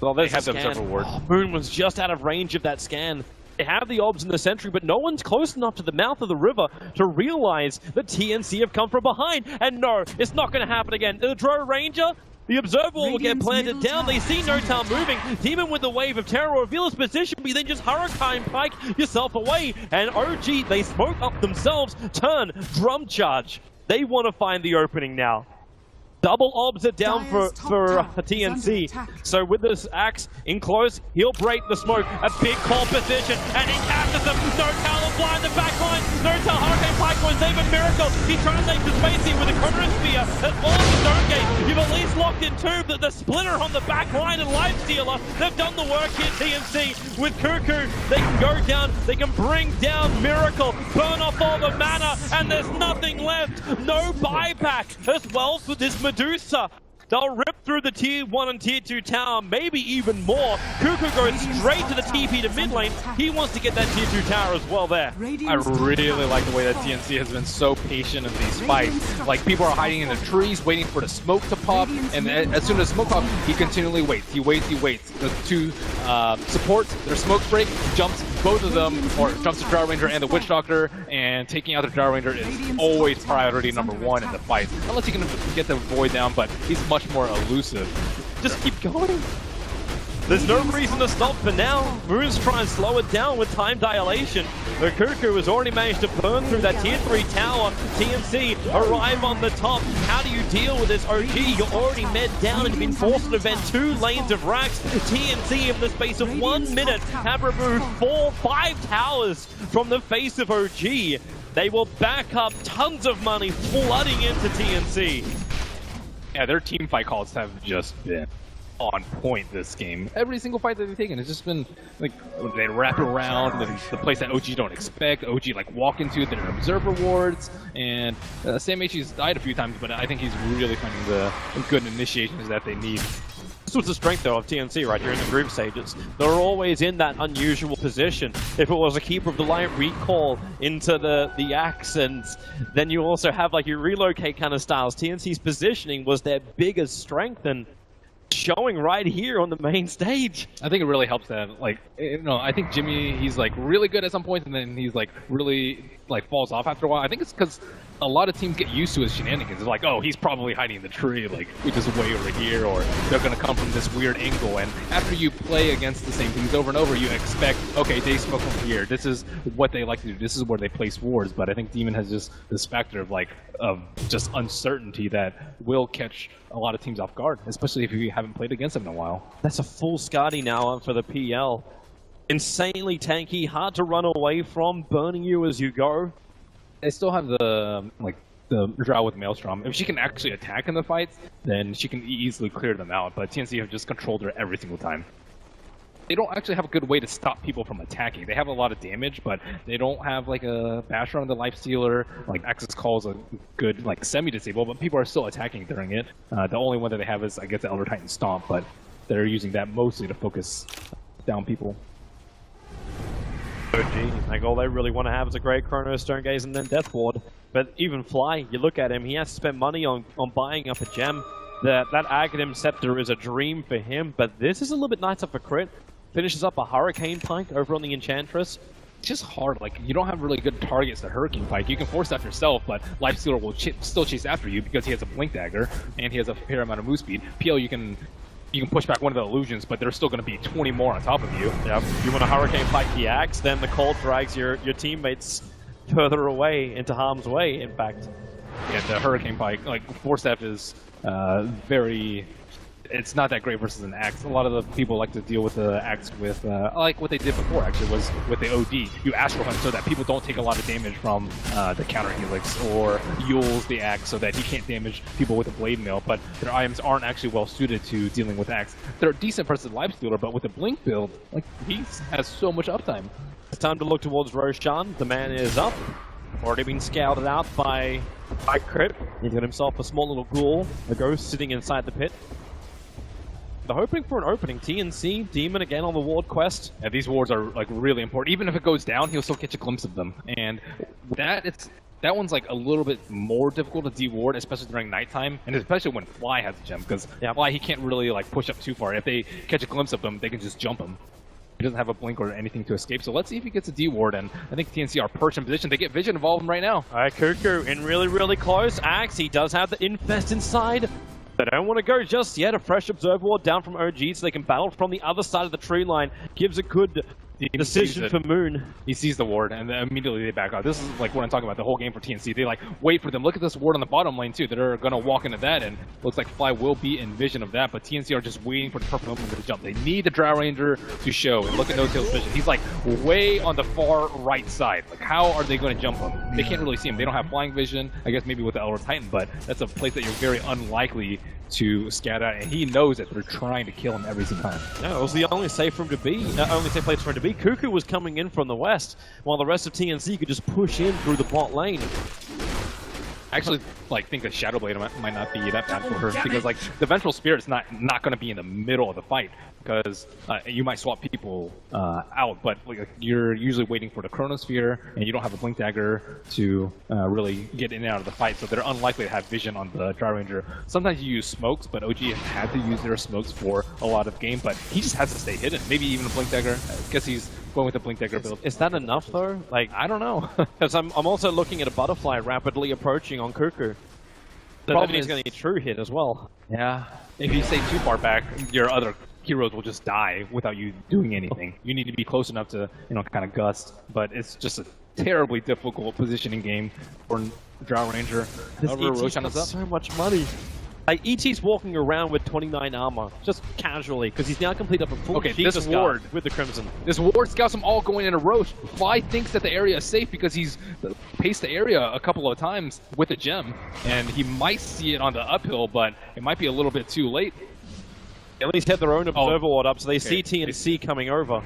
the observer ward. Oh, Moon was just out of range of that scan. They have the obs in the sentry, but no one's close enough to the mouth of the river to realize that TNC have come from behind. And no, it's not going to happen again. The Drow Ranger, the observer will get planted down. They see Notal moving. Demon with the wave of terror reveal his position, but then just Hurricane Pike yourself away. And OG, they smoke up themselves. Turn, drum charge. They want to find the opening now. Double obs are down for TNC. So with this axe in close, he'll break the smoke. A big call position, and he captures them. Notal will blind the back line. Notal, Hurricane Pike was even Miracle. He translates the space here with a Chronosphere as well as the Stonegate. You've at least locked in 2, the splitter on the back line and Lifestealer. They've done the work here, TNC. With Cuckoo, they can go down, they can bring down Miracle, burn off all the mana, and there's nothing left. No buyback as well for this Medusa. They'll rip through the tier 1 and tier 2 tower, maybe even more. Cuckoo goes straight to the TP to mid lane. He wants to get that tier 2 tower as well there. I really like the way that TNC has been so patient in these fights. Like, people are hiding in the trees, waiting for the smoke to pop, and as soon as smoke pops, he continually waits. He waits, he waits. The 2 supports, their smoke break, jumps both of them, or jumps the Drow Ranger and the Witch Doctor, and taking out the Drow Ranger is always priority number 1 in the fight. Unless he can get the Void down, but he's much more elusive. Just keep going. There's no reason to stop for now. Moon's trying to slow it down with time dilation. The Cuckoo has already managed to burn through that tier 3 tower. TNC arrive on the top. How do you deal with this OG? You're already med down and been forced to defend 2 lanes of racks. TNC in the space of 1 minute have removed 5 towers from the face of OG. They will back up tons of money flooding into TNC. Yeah, their team fight calls have just been on point this game. Every single fight that they've taken has just been like they wrap around the place that OG don't expect. OG like walk into their observer wards, and Sam H's died a few times, but I think he's really finding the good initiations that they need. This was the strength, though, of TNC right during the group stages. They're always in that unusual position. If it was a Keeper of the Light recall into the Axe, and then you also have like your relocate kind of styles, TNC's positioning was their biggest strength, and showing right here on the main stage. I think it really helps that, like, you know, I think Jimmy, he's like really good at some points, and then he's like really like falls off after a while. I think it's because a lot of teams get used to his shenanigans. It's like, oh, he's probably hiding in the tree, like we just way over here, or they're gonna come from this weird angle. And after you play against the same teams over and over, you expect, okay, they smoke from here. This is what they like to do. This is where they place wards. But I think Demon has just this factor of like of just uncertainty that will catch a lot of teams off guard, especially if you haven't played against them in a while. That's a full Skadi now for the PL. Insanely tanky, hard to run away from, burning you as you go. They still have the Drow with Maelstrom. If she can actually attack in the fights, then she can easily clear them out. But TNC have just controlled her every single time. They don't actually have a good way to stop people from attacking. They have a lot of damage, but they don't have like a basher on the Lifestealer. Like Axis Call is a good like semi-disable, but people are still attacking during it. The only one that they have is I guess the Elder Titan Stomp, but they're using that mostly to focus down people. OG, like all they really want to have is a great Chrono Stone Gaze and then Death Ward. But even Fly, you look at him, he has to spend money on buying up a gem. That Aghanim Scepter is a dream for him, but this is a little bit nicer for crit. Finishes up a Hurricane Pike over on the Enchantress. It's just hard, like, you don't have really good targets to Hurricane Pike. You can force that yourself, but Lifestealer will still chase after you because he has a Blink Dagger, and he has a fair amount of move speed. PL, you can push back one of the illusions, but there's still going to be 20 more on top of you. Yep. You want to Hurricane Pike the Axe, then the Cold drags your teammates further away into harm's way, in fact. Yeah, the Hurricane Pike, like, Force Staff is very... It's not that great versus an Axe. A lot of the people like to deal with the Axe with, like what they did before actually, was with the OD. You Astral Hunt so that people don't take a lot of damage from the counter Helix, or Yule's the Axe so that he can't damage people with a Blade Mail, but their items aren't actually well suited to dealing with Axe. They're decent versus Lifestealer, but with the Blink build, like, he has so much uptime. It's time to look towards Roshan. The man is up. Already been scouted out by Crit. He's got himself a small little ghoul, a ghost sitting inside the pit. They're hoping for an opening. TNC, Demon again on the ward quest. Yeah, these wards are like really important. Even if it goes down, he'll still catch a glimpse of them. And that one's like a little bit more difficult to de-ward, especially during nighttime, and especially when Fly has a gem, because Fly, he can't really like push up too far. If they catch a glimpse of him, they can just jump him. He doesn't have a blink or anything to escape, so let's see if he gets a D-ward, and I think TNC are perched in position. They get vision of all of them right now. Alright, Cuckoo in really, really close. Axe, he does have the Infest inside. They don't want to go just yet. A fresh Observer Ward down from OG so they can battle from the other side of the tree line. Gives a good decision for Moon. He sees the ward and immediately they back out. This is like what I'm talking about, the whole game for TNC. They like wait for them. Look at this ward on the bottom lane too. They're going to walk into that, and looks like Fly will be in vision of that, but TNC are just waiting for the perfect moment to jump. They need the Drow Ranger to show, and look at No-Tail's vision. He's like way on the far right side. Like, how are they going to jump him? They can't really see him. They don't have flying vision, I guess maybe with the Elder Titan, but that's a place that you're very unlikely to scout out, and he knows that they're trying to kill him every single time. No, it was the only safe for him to be, only safe place for him to be. Cuckoo was coming in from the west, while the rest of TNC could just push in through the bot lane. I actually think the Shadow Blade might not be that bad for her, because like the Vengeful Spirit's not going to be in the middle of the fight, because you might swap people out, but like, you're usually waiting for the Chronosphere, and you don't have a Blink Dagger to really get in and out of the fight, so they're unlikely to have vision on the Drow Ranger. Sometimes you use smokes, but OG has had to use their smokes for a lot of the game, but he just has to stay hidden. Maybe even a Blink Dagger. I guess he's going with the Blink Dagger build. Is that enough though? Like, I don't know. Because I'm also looking at a Butterfly rapidly approaching on Cuckoo. The problem is going to get true hit as well. Yeah. If you stay too far back, your other heroes will just die without you doing anything. You need to be close enough to, kind of gust, but it's just a terribly difficult positioning game for Drow Ranger. Roshan is up. So much money. Like, ET's walking around with 29 armor, just casually, because he's now completed up a full this ward with the Crimson. This ward scouts them all going in a row. Fly thinks that the area is safe because he's paced the area a couple of times with a gem, and he might see it on the uphill, but it might be a little bit too late. At least have their own observer ward up, so they see TNC coming over.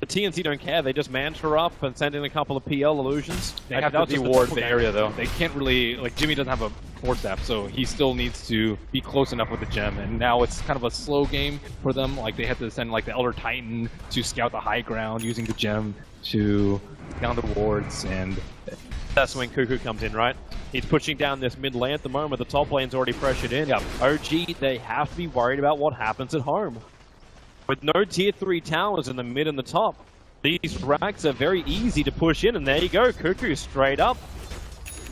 The TNC don't care, they just mantra up and send in a couple of PL illusions. They have to de-ward the area though. They can't really, like Jimmy doesn't have a force staff, so he still needs to be close enough with the gem. And now it's kind of a slow game for them. Like they have to send like the Elder Titan to scout the high ground using the gem to down the wards, and that's when Cuckoo comes in, right? He's pushing down this mid lane at the moment. The top lane's already pressured in. Yep. OG, they have to be worried about what happens at home. With no tier 3 towers in the mid and the top, these racks are very easy to push in, and there you go, Cuckoo straight up.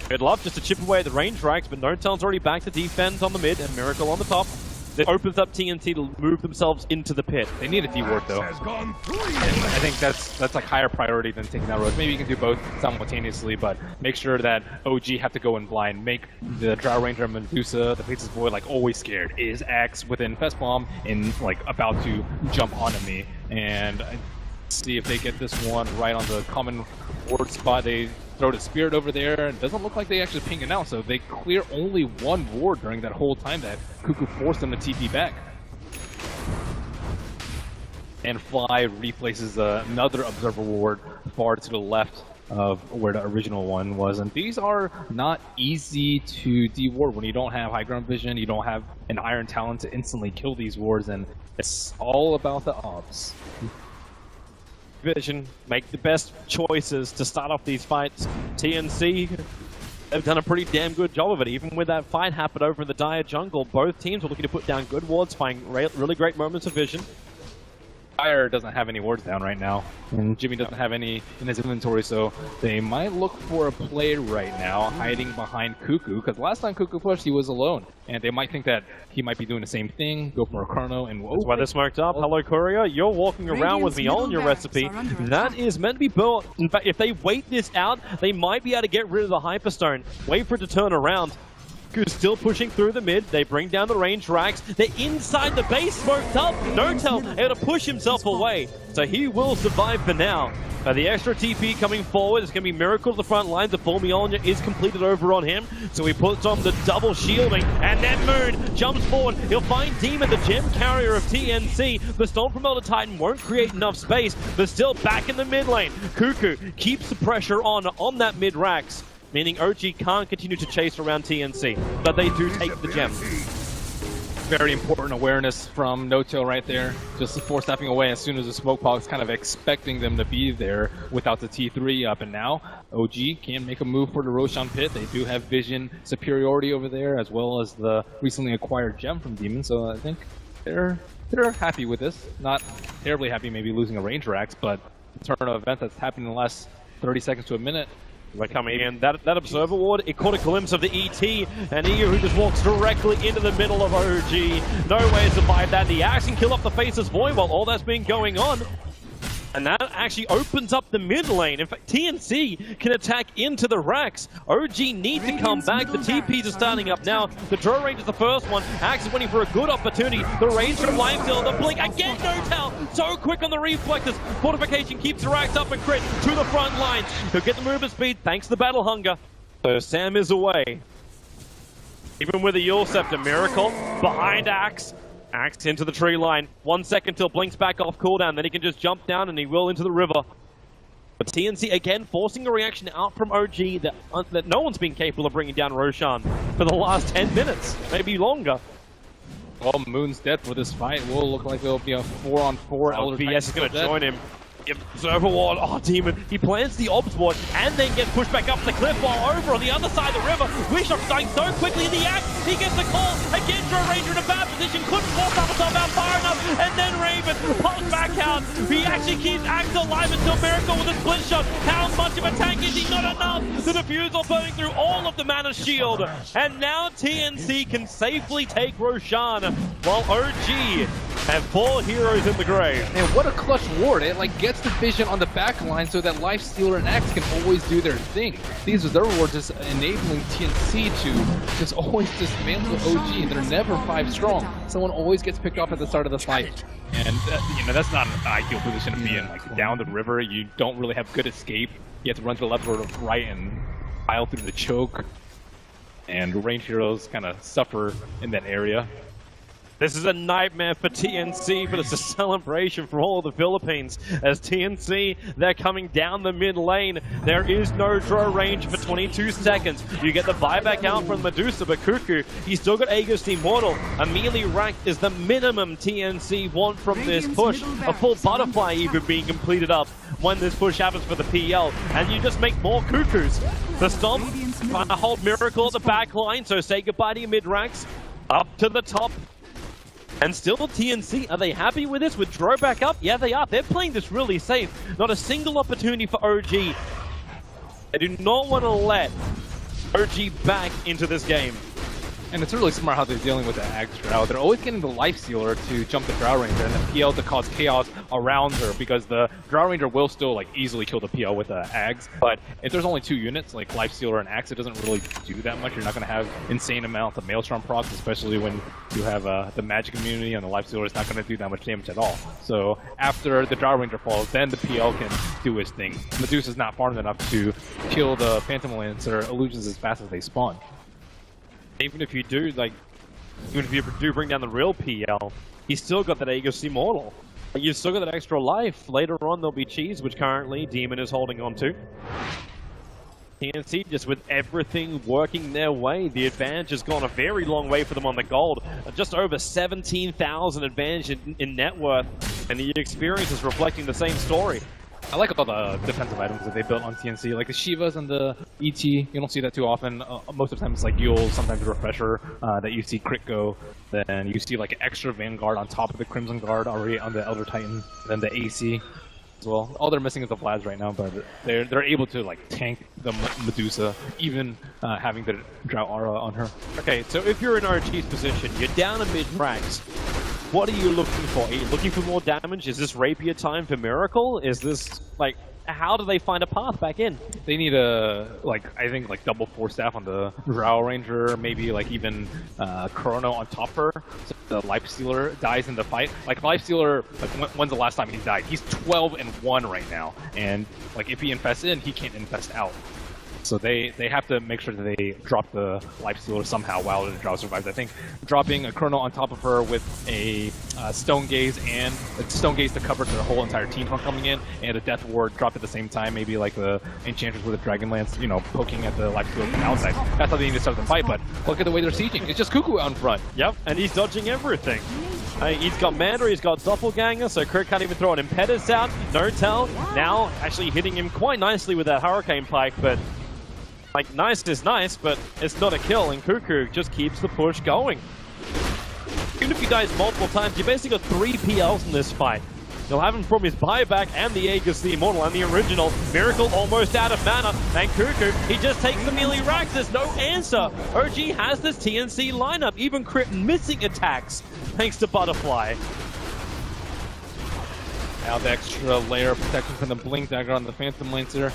Good love just to chip away at the range racks, but No-Tail's already back to defense on the mid, and Miracle on the top. That opens up TNC to move themselves into the pit. They need a D-ward though. And I think that's like higher priority than taking that road. Maybe you can do both simultaneously, but make sure that OG have to go in blind. Make the Drow Ranger Medusa, the Faceless Void, like always scared. Is Axe within Fest Bomb and like about to jump onto me? And see if they get this one right on the common ward spot. They throw the Spirit over there. It doesn't look like they actually ping it out, so they clear only one ward during that whole time that Cuckoo forced them to TP back. And Fly replaces another Observer ward far to the left of where the original one was. And these are not easy to de-ward when you don't have high ground vision, you don't have an Iron Talon to instantly kill these wards, and it's all about the ops. Vision, make the best choices to start off these fights. TNC, they've done a pretty damn good job of it. Even with that fight happen over in the dire jungle, both teams were looking to put down good wards, find really great moments of vision. Fire doesn't have any wards down right now, and Jimmy doesn't have any in his inventory, so they might look for a play right now, hiding behind Cuckoo, because last time Cuckoo pushed, he was alone, and they might think that he might be doing the same thing, go for a Chrono, and whoa. That's why they're smoked up. Hello, Courier. You're walking around with me on your recipe. That is meant to be built. In fact, if they wait this out, they might be able to get rid of the Hyperstone. Wait for it to turn around. Who's still pushing through the mid. They bring down the range racks. They're inside the base, smoked up. No-Tail able to push himself away. So he will survive for now. The extra TP coming forward is going to be Miracle to the front lines. The full Mjolnir is completed over on him. So he puts on the double shielding. And then Moon jumps forward. He'll find Demon, the gem carrier of TNC. The Storm from Elder Titan won't create enough space. But still back in the mid lane. Cuckoo keeps the pressure on that mid racks, meaning OG can't continue to chase around TNC, but they do take the gem. Very important awareness from No-Tail right there. Just force-stepping away as soon as the smoke pog's kind of expecting them to be there without the T3 up. And now OG can make a move for the Roshan pit. They do have vision superiority over there, as well as the recently acquired gem from Demon. So I think they're happy with this. Not terribly happy maybe losing a range racks, but the turn of event that's happened in the last 30 seconds to a minute. We're coming in. That Observer ward, it caught a glimpse of the ET, and EU who just walks directly into the middle of OG. No way to survive that. The Axe can kill off the Faceless Void while all that's been going on. And that actually opens up the mid lane. In fact, TNC can attack into the racks. OG need to come back. The TPs are starting up now. The Drow Range is the first one. Axe is waiting for a good opportunity. The Rage from Limesdale, the Blink again, No-Tail. So quick on the reflexes. Fortification keeps the racks up and crit to the front lines. He'll get the movement speed thanks to the Battle Hunger. So Sam is away. Even with a Yule Scepter, Miracle behind Axe. Axe into the tree line. 1 second till Blink's back off cooldown. Then he can just jump down and he will into the river. But TNC again forcing a reaction out from OG that no one's been capable of bringing down Roshan for the last 10 minutes, maybe longer. Well, Moon's dead for this fight. Will look like it'll be a 4-on-4. Elder VS is going to join him. Observer ward, oh Demon, he plants the Obs ward and then gets pushed back up the cliff while over on the other side of the river. Wishop's dying so quickly in the Axe, he gets the call. Again, Drow Ranger in a bad position, couldn't force himself out far enough, and then Raven pulls back out. He actually keeps Axe alive until Miracle with a split shot. How much of a tank is he? Not enough. The defusal burning through all of the mana shield. And now TNC can safely take Roshan while OG And 4 heroes in the grave. Man, what a clutch ward. It like gets the vision on the back line so that Lifestealer and Axe can always do their thing. These are their wards just enabling TNC to just always dismantle OG. They're never 5 strong. Someone always gets picked off at the start of the fight. And you know, that's not an ideal position to be in. Like down the river, you don't really have good escape. You have to run to the left or the right and pile through the choke. And range heroes kind of suffer in that area. This is a nightmare for TNC, but it's a celebration for all of the Philippines. As TNC, they're coming down the mid lane. There is no draw range for 22 seconds. You get the buyback out from Medusa, but Cuckoo, he's still got Aegis the Immortal. A melee rank is the minimum TNC want from this push. A full butterfly even being completed up when this push happens for the PL. And you just make more Cuckoos. The Stomp, trying to hold Miracle at the back line, so say goodbye to your mid ranks. Up to the top. And still TNC, are they happy with this? With Dro back up? Yeah, they are. They're playing this really safe. Not a single opportunity for OG. They do not want to let OG back into this game. And it's really smart how they're dealing with the Axe Drow. They're always getting the Lifestealer to jump the Drow Ranger and the PL to cause chaos around her, because the Drow Ranger will still like easily kill the PL with the Axe. But if there's only 2 units, like Lifestealer and Axe, it doesn't really do that much. You're not going to have insane amounts of Maelstrom procs, especially when you have the magic immunity, and the Lifestealer is not going to do that much damage at all. So after the Drow Ranger falls, then the PL can do his thing. Medusa's not farmed enough to kill the Phantom Lancer illusions as fast as they spawn. Even if you do, like, even if you do bring down the real PL, he's still got that Aegis Immortal. You've still got that extra life. Later on, there'll be Cheese, which currently Demon is holding on to. TNC, just with everything working their way, the advantage has gone a very long way for them on the gold. Just over 17,000 advantage in net worth, and the experience is reflecting the same story. I like all the defensive items that they built on TNC, like the Shivas and the ET. You don't see that too often. Most of the time it's like Yule, sometimes a Refresher, that you see crit go. Then you see like an extra Vanguard on top of the Crimson Guard already on the Elder Titan. Then the AC as well. All they're missing is the Vlads right now, but they're able to like tank the Medusa, even having the Drow Aura on her. Okay, so if you're in RG's position, you're down in mid ranks. What are you looking for? Are you looking for more damage? Is this Rapier time for Miracle? Is this, like, how do they find a path back in? They need a, like, I think, like, double 4-staff on the Drow Ranger, maybe, like, even Chrono on top of her, so the Lifestealer dies in the fight. Like, Lifestealer, like, when's the last time he's died? He's 12-1 right now, and, like, if he infests in, he can't infest out. So they have to make sure that they drop the Lifestealer somehow while the Drow survives. I think dropping a Chrono on top of her with a Stone Gaze and a Stone Gaze to cover the whole entire team from coming in, and a Death Ward dropped at the same time, maybe like the Enchantress with a Dragon Lance, you know, poking at the Lifestealer from the outside. That's how they need to start the fight, but look at the way they're sieging. It's just Cuckoo out in front. Yep, and he's dodging everything. He's got Mandra, he's got Doppelganger, so Crit can't even throw an Impetus out. No Tell now actually hitting him quite nicely with that Hurricane Pike, but like, nice is nice, but it's not a kill, and Cuckoo just keeps the push going. Even if he dies multiple times, you basically got 3 PLs in this fight. You'll have him from his buyback and the Aegis the Immortal and the original. Miracle almost out of mana, and Cuckoo, he just takes the melee racks. There's no answer. OG has this TNC lineup, even Crit missing attacks, thanks to Butterfly. Now the extra layer of protection from the Blink Dagger on the Phantom Lancer.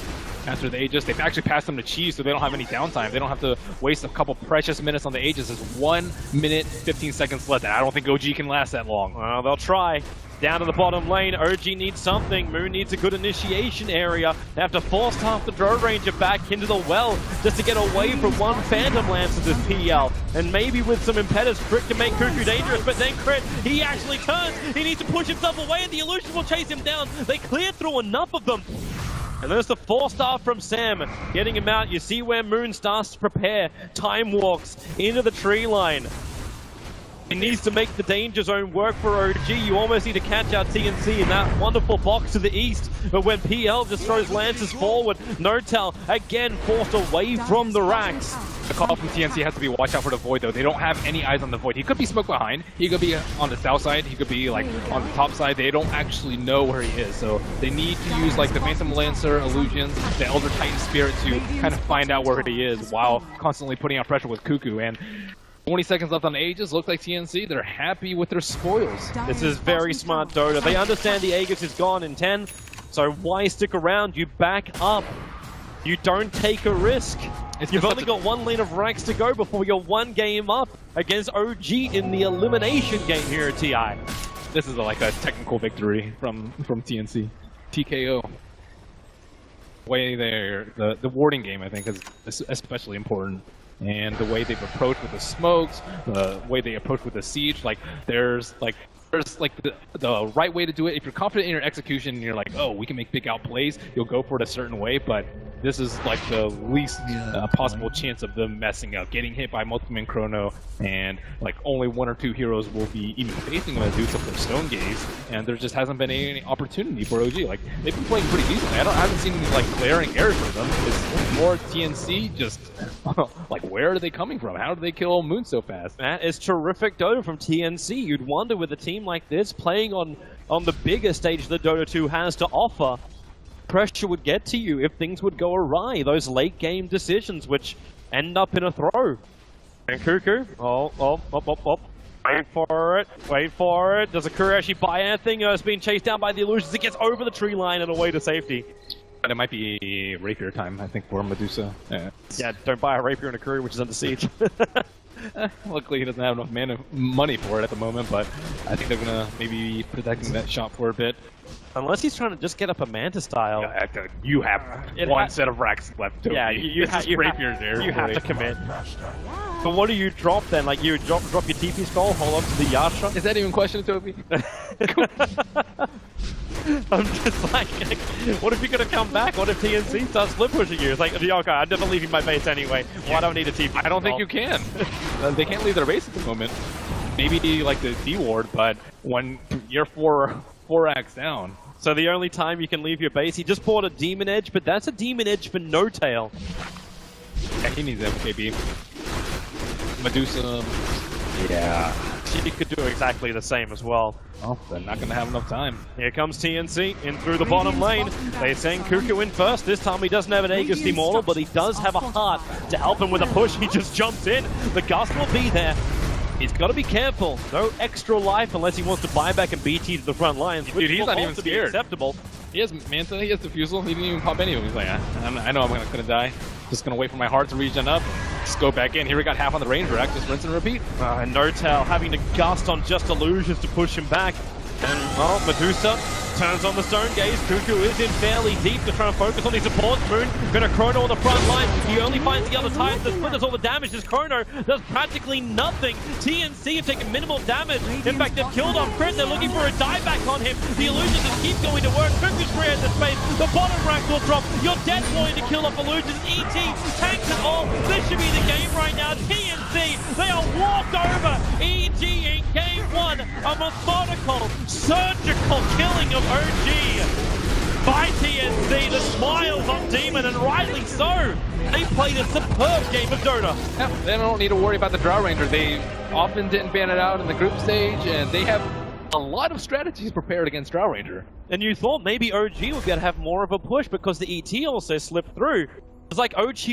After the Aegis, they've actually passed them to Cheese, so they don't have any downtime. They don't have to waste a couple precious minutes on the Aegis. There's 1 minute, 15 seconds left, and I don't think OG can last that long. Well, they'll try. Down to the bottom lane, OG needs something. Moon needs a good initiation area. They have to force half the Drow Ranger back into the well just to get away from one Phantom Lance of this PL. And maybe with some Impetus, Crit can make Cuckoo dangerous, but then Crit, he actually turns. He needs to push himself away, and the Illusion will chase him down. They clear through enough of them. And there's the 4-star from Sam, getting him out. You see where Moon starts to prepare. Time walks into the tree line. He needs to make the danger zone work for OG. You almost need to catch out TNC in that wonderful box to the east. But when PL just throws lances forward, Notel again forced away from the racks. The call from TNC has to be watch out for the Void, though. They don't have any eyes on the Void. He could be smoked behind. He could be on the south side. He could be like on the top side. They don't actually know where he is. So they need to use like the Phantom Lancer illusions, the Elder Titan Spirit to kind of find out where he is while constantly putting out pressure with Cuckoo. And 20 seconds left on Aegis. Looks like TNC, they're happy with their spoils. This is very smart, Dota. They understand the Aegis is gone in 10, so why stick around? You back up. You don't take a risk. You've only got one lane of racks to go before you're one game up against OG in the elimination game here at TI. This is like a technical victory from TNC. TKO. Way there, the warding game I think is especially important. And the way they've approached with the smokes, the way they approach with the siege, like there's the right way to do it. If you're confident in your execution and you're like, oh, we can make big outplays, you'll go for it a certain way, but this is like the least possible chance of them messing up, getting hit by multi-man chrono, and like only one or two heroes will be even facing Medusa for Stone Gaze, and there just hasn't been any opportunity for OG. Like they've been playing pretty decently. I haven't seen any like glaring errors for them. It's more TNC just like where are they coming from? How do they kill Moon so fast? That is terrific Dota from TNC. You'd wonder with a team like this playing on the bigger stage that Dota 2 has to offer, pressure would get to you if things would go awry. Those late game decisions which end up in a throw. And Cuckoo, wait for it. Does Akura actually buy anything? It's being chased down by the illusions. It gets over the tree line and away to safety. But it might be rapier time, I think, for Medusa. Yeah, don't buy a rapier and a Akura which is under siege. Luckily, he doesn't have enough money for it at the moment, but I think they're gonna maybe be protecting that shot for a bit. Unless he's trying to just get up a Manta style. You have one set of racks left. Toby. Yeah, you have to commit. But what do you drop then? Like you drop your TP skull, hold on to the Yasha? Is that even a question, Toby? I'm just like, what if you're gonna come back? What if TNC starts split pushing you? It's like, okay, I'm never leaving my base anyway. Why do I need a TP? I don't think you can. They can't leave their base at the moment. Maybe like the D ward, but when you're four racks down. So the only time you can leave your base, he just bought a Demon Edge, but that's a Demon Edge for no tail. Yeah, he needs FKB. Medusa. Yeah. She could do exactly the same as well. Oh, they're not going to have enough time. Here comes TNC in through the bottom lane. They send Cuckoo in first. This time he doesn't have an Aegis Immortal, but he does have a heart to help him with a push. He just jumps in. The gust will be there. He's got to be careful. No extra life unless he wants to buy back and BT to the front lines. Dude, he's not even scared. Acceptable. He has Manta, he has Diffusal. He didn't even pop any of them. He's like, I know I'm gonna die. Just gonna wait for my heart to regen up. Just go back in. Here we got half on the range rack. Just rinse and repeat. And No Tail having to gust on just illusions to push him back. And, well, Medusa turns on the Stone Gaze. Cuckoo is in fairly deep to try and focus on his support. Moon gonna Chrono on the front line. He only finds the other time. The split does all the damage. This Chrono does practically nothing. TNC have taken minimal damage. In fact, they've killed off Crit. They're looking for a dieback on him. The illusions just keep going to work. Cuckoo's free at the space. The bottom rack will drop. You're dead going to kill off illusions. ET tanks it all. This should be the game right now. TNC, they are walked over. EG in game one. A methodical, surgical killing of OG by TNC. The smiles on Demon, and rightly so. They played a superb game of Dota. Yeah, they don't need to worry about the Drow Ranger. They often didn't ban it out in the group stage, and they have a lot of strategies prepared against Drow Ranger. And you thought maybe OG would be able to have more of a push because the ET also slipped through. It's like OG